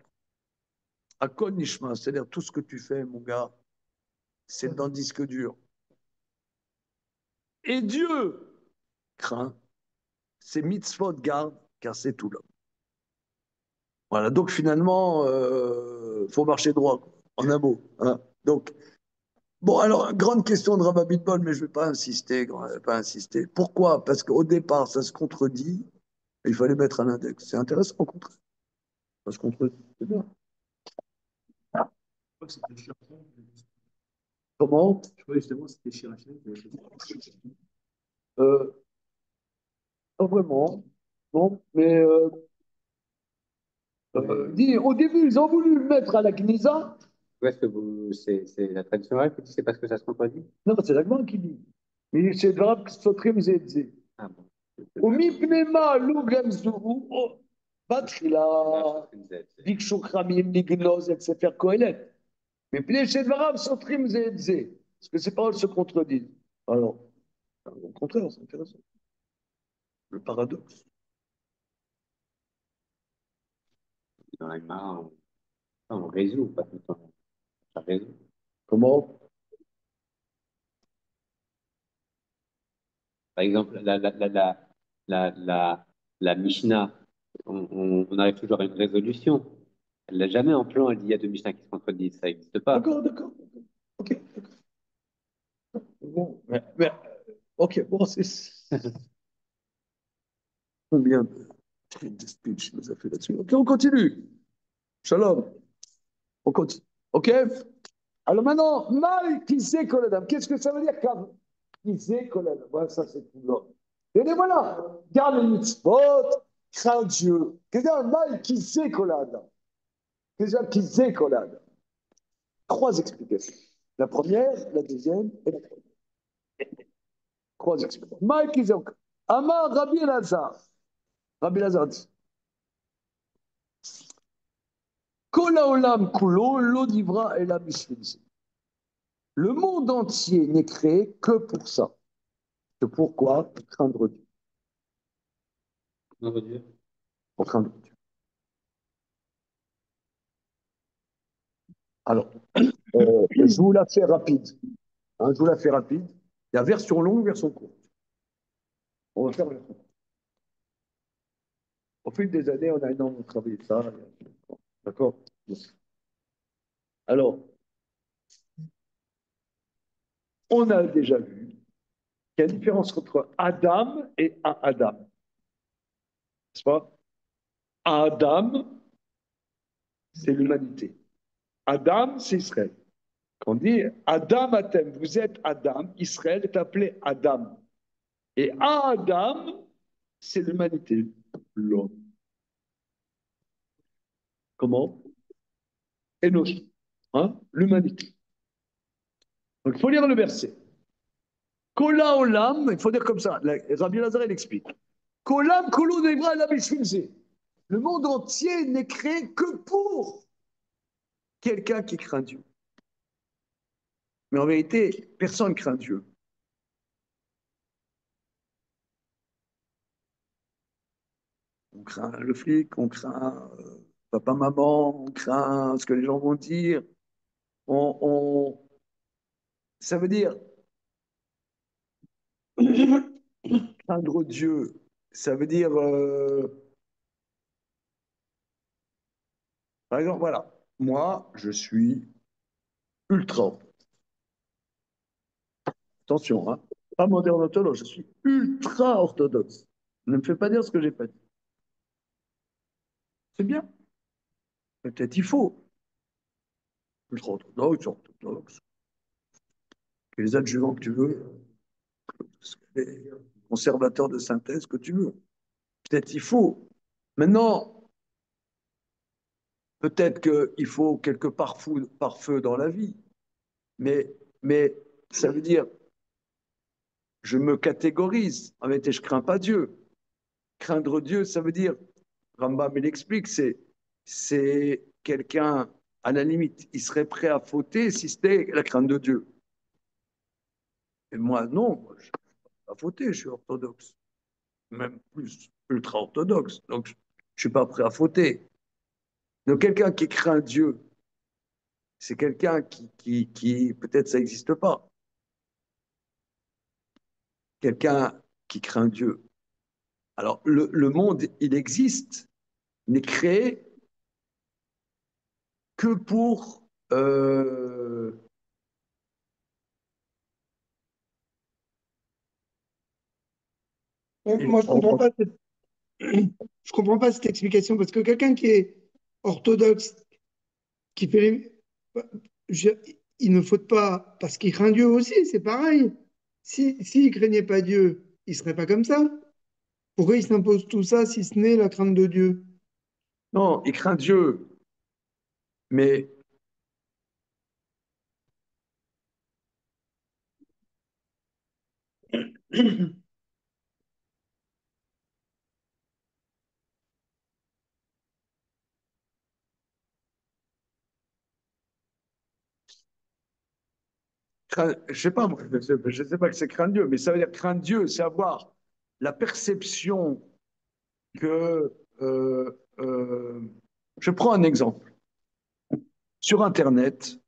Akol Nishma, c'est-à-dire tout ce que tu fais, mon gars, c'est dans le disque dur. Et Dieu craint, c'est mitzvot garde, car c'est tout l'homme. Voilà, donc finalement, faut marcher droit, quoi, en un mot. Hein. Donc, bon, alors, grande question de Rabbah Bitbol, mais je ne vais pas insister, pas insister. Pourquoi? Parce qu'au départ, ça se contredit, il fallait mettre un index. C'est intéressant, au contraire. Ça se contredit, c'est bien. Comment? Je crois justement que c'était Chirachet. Pas vraiment. Bon, mais au début, ils ont voulu le mettre à la Gnisa. Ou est-ce que c'est la tradition orale qui dit c'est parce que ça se contredit? Non, c'est l'Agman qui dit. Mais c'est Dvarab Sotrim Zedze. Ah bon. ומפני מה עלו גמזו, בתחילה ביקשו חכמים לגנוז את ספר קהלת. מפני שדבריו סותרים זה את זה. Parce que ces paroles se contredisent. Alors, au contraire, c'est intéressant. Le paradoxe. Dans la Gemara, on résout, pas tout le temps. Ça résout. Comment? Par exemple, la Mishnah, on arrive toujours à une résolution. Elle n'a jamais en plan, elle dit il y a deux Mishnah qui se contredisent, ça n'existe pas. D'accord, d'accord. Ok, d'accord. Bon, ok, bon, c'est combien de speech nous a fait là-dessus? Ok, on continue. Shalom. On continue. Ok? Alors maintenant, mal qui sait Koladam. Qu'est-ce que ça veut dire qui sait Koladam? Voilà, ça c'est tout là. Et les voilà, garde les mitzvot, crains Dieu. Qu'est-ce que mal qui sait Koladam? Qu'est-ce que qui sait Koladam? Trois explications. La première, la deuxième et la troisième. Trois explications. Mal qui sait Amar Rabbi Elazar. Rabbi Elazar dit Kola olam kulo lo divra ela bishvil. Le monde entier n'est créé que pour ça. Que pourquoi? Pour craindre Dieu. Craindre Dieu. Pour craindre Dieu. Alors, je vous la fais rapide. Hein, je vous la fais rapide. Il y a version longue, version courte. On va faire version courte. Au fil des années, on a énormément travaillé ça. D'accord? Alors, on a déjà vu qu'il y a une différence entre Adam et un Adam. N'est-ce pas? Adam, c'est l'humanité. Adam, c'est Israël. Quand on dit Adam Atem, vous êtes Adam, Israël est appelé Adam. Et Adam, c'est l'humanité, l'homme. Comment? Enoch, hein? L'humanité. Donc il faut lire le verset. Kola olam, il faut dire comme ça. Rabbi Lazare, il explique. Kolam kolo devra la bishvilze. Le monde entier n'est créé que pour quelqu'un qui craint Dieu. Mais en vérité, personne ne craint Dieu. On craint le flic, on craint papa, maman, on craint ce que les gens vont dire. Ça veut dire craindre Dieu. Ça veut dire, par exemple, voilà, moi, je suis ultra. Attention, hein, pas moderne orthodoxe, je suis ultra orthodoxe. Ne me fais pas dire ce que j'ai pas dit. C'est bien. Peut-être il faut. Ultra orthodoxe, orthodoxe. Les adjuvants que tu veux, les conservateurs de synthèse que tu veux. Peut-être il faut. Maintenant, peut-être qu'il faut quelques pare-feux dans la vie. Mais ça veut dire, je me catégorise. En réalité, je ne crains pas Dieu. Craindre Dieu, ça veut dire, Rambam il explique, c'est quelqu'un, à la limite, il serait prêt à fauter si c'était la crainte de Dieu. Et moi, non, moi, je ne suis pas à fauter, je suis orthodoxe. Même plus ultra-orthodoxe. Donc, je ne suis pas prêt à fauter. Donc, quelqu'un qui craint Dieu, c'est quelqu'un qui peut-être ça n'existe pas. Quelqu'un qui craint Dieu. Alors, le monde, il existe, n'est créé que pour Moi, je comprends pas cette explication parce que quelqu'un qui est orthodoxe, qui fait je- il ne faute pas parce qu'il craint Dieu aussi, c'est pareil. S'il ne craignait pas Dieu, il serait pas comme ça. Pourquoi il s'impose tout ça si ce n'est la crainte de Dieu? Non, il craint Dieu, mais je sais pas, moi, je sais pas que c'est craindre Dieu, mais ça veut dire craindre Dieu, c'est avoir la perception que. Je prends un exemple. Sur Internet,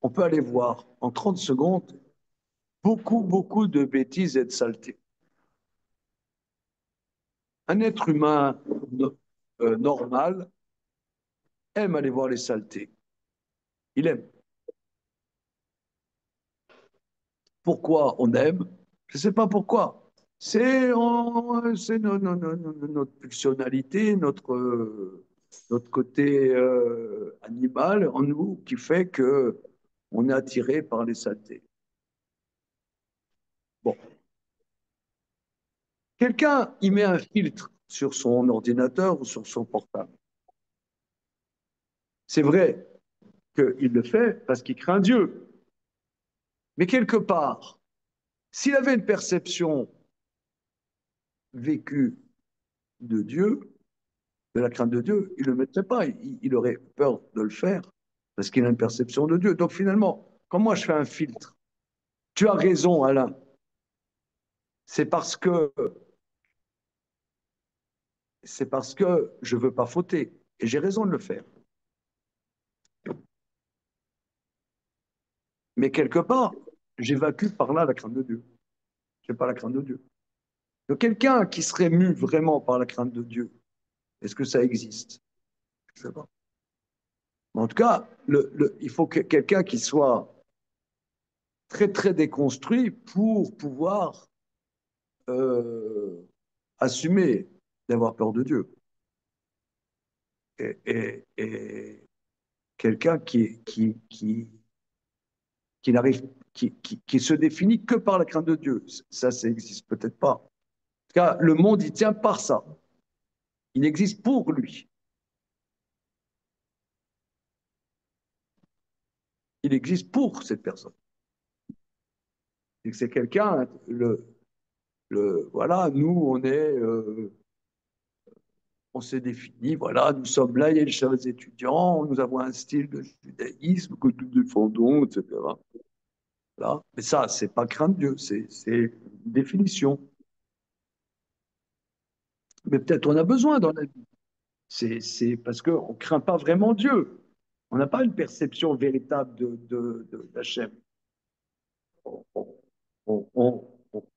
on peut aller voir en 30 secondes beaucoup de bêtises et de saletés. Un être humain normal aime aller voir les saletés. Il aime. Pourquoi on aime? Je ne sais pas pourquoi. C'est notre pulsionalité, notre côté animal en nous qui fait que on est attiré par les saletés. Bon, quelqu'un y met un filtre sur son ordinateur ou sur son portable. C'est vrai qu'il le fait parce qu'il craint Dieu. Mais quelque part, s'il avait une perception vécue de Dieu, de la crainte de Dieu, il ne le mettrait pas. Il aurait peur de le faire parce qu'il a une perception de Dieu. Donc finalement, quand moi je fais un filtre, tu as raison, Alain, c'est parce que je ne veux pas fauter. Et j'ai raison de le faire. Mais quelque part, j'évacue par là la crainte de Dieu. Je n'ai pas la crainte de Dieu. Donc quelqu'un qui serait mu vraiment par la crainte de Dieu, est-ce que ça existe? Je ne sais pas. Mais en tout cas, il faut que quelqu'un qui soit très déconstruit pour pouvoir euh, assumer d'avoir peur de Dieu. Et quelqu'un qui n'arrive, qui se définit que par la crainte de Dieu, ça existe peut-être pas. En tout cas, le monde, il tient par ça. Il existe pour lui. Il existe pour cette personne. C'est quelqu'un, voilà, nous, on s'est défini, voilà, nous sommes là, il y a les chefs étudiants, nous avons un style de judaïsme que nous défendons, etc. Voilà. Mais ça, c'est pas craindre Dieu, c'est une définition. Mais peut-être on a besoin dans la vie. C'est parce qu'on ne craint pas vraiment Dieu. On n'a pas une perception véritable d'Hachem. On-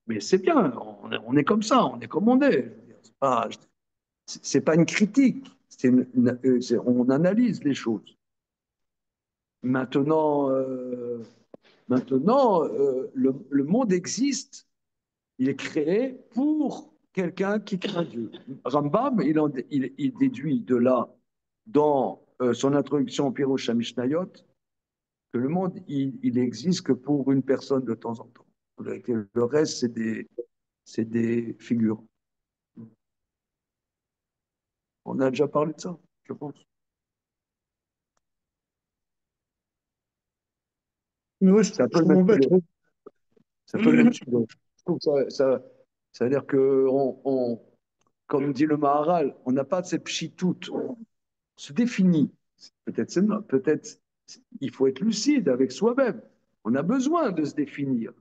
mais c'est bien, on est comme ça, on est comme on est. C'est pas une critique, on analyse les choses. Maintenant, le monde existe, il est créé pour quelqu'un qui craint Dieu. Rambam, il déduit de là, dans son introduction au Pirush Mishnayot, que le monde, il existe que pour une personne de temps en temps. Le reste, c'est des figures. On a déjà parlé de ça, je pense. Mais moi, C'est un peu je le même comprends pas sujet. trop. C'est un peu le même sujet. Je trouve que ça veut dire que, comme dit le Maharal, on n'a pas de cette pchitoute. On se définit. Peut-être il faut être lucide avec soi-même. On a besoin de se définir.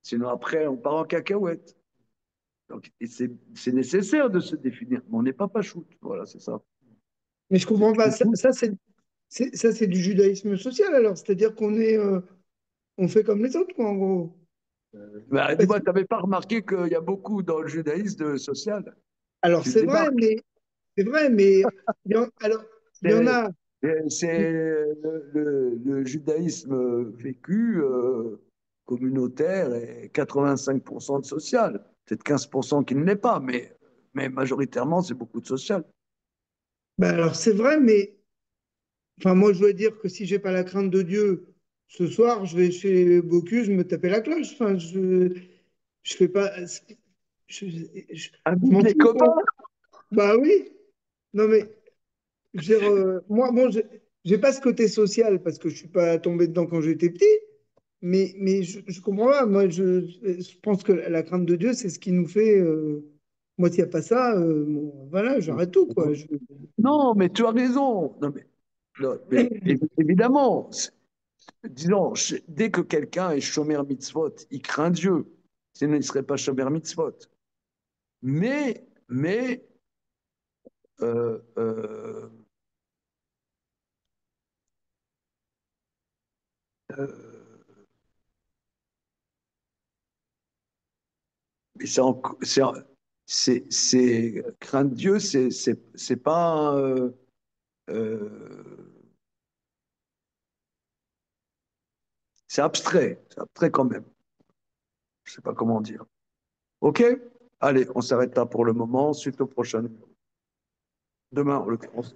Sinon, après, on part en cacahuète. Donc, c'est nécessaire de se définir. Mais on n'est pas pachoute. Voilà, c'est ça. Mais je comprends pas. Ça, c'est du judaïsme social, alors. C'est-à-dire on fait comme les autres, quoi, en gros. Bah, Parce dis-moi, tu n'avais pas remarqué qu'il y a beaucoup dans le judaïsme social? alors, Tu débarques. c'est vrai, mais alors, il y en C'est a. c'est le judaïsme vécu communautaire et 85% de social. Peut-être 15% qui ne l'est pas, mais majoritairement, c'est beaucoup de social. Ben alors, c'est vrai, mais enfin, moi, je dois dire que si j'ai pas la crainte de Dieu, ce soir, je vais chez Bocuse me taper la cloche. Enfin, je fais pas. Je, je Invite m'en les fous, copains. quoi. Bah oui. Non, mais je veux dire, moi, bon, j'ai pas ce côté social parce que je suis pas tombé dedans quand j'étais petit. Mais je comprends pas. Moi, je pense que la crainte de Dieu, c'est ce qui nous fait. Moi, s'il n'y a pas ça, bon, voilà, j'arrête tout, quoi. Non, mais tu as raison. Non, non, mais évidemment, disons, dès que quelqu'un est shomer mitzvot, il craint Dieu. Sinon, il ne serait pas shomer mitzvot. Mais euh, euh, euh, mais craindre Dieu, c'est pas euh, c'est abstrait quand même. Je sais pas comment dire. Ok? Allez, on s'arrête là pour le moment. Suite au prochain numéro. Demain, en l'occurrence.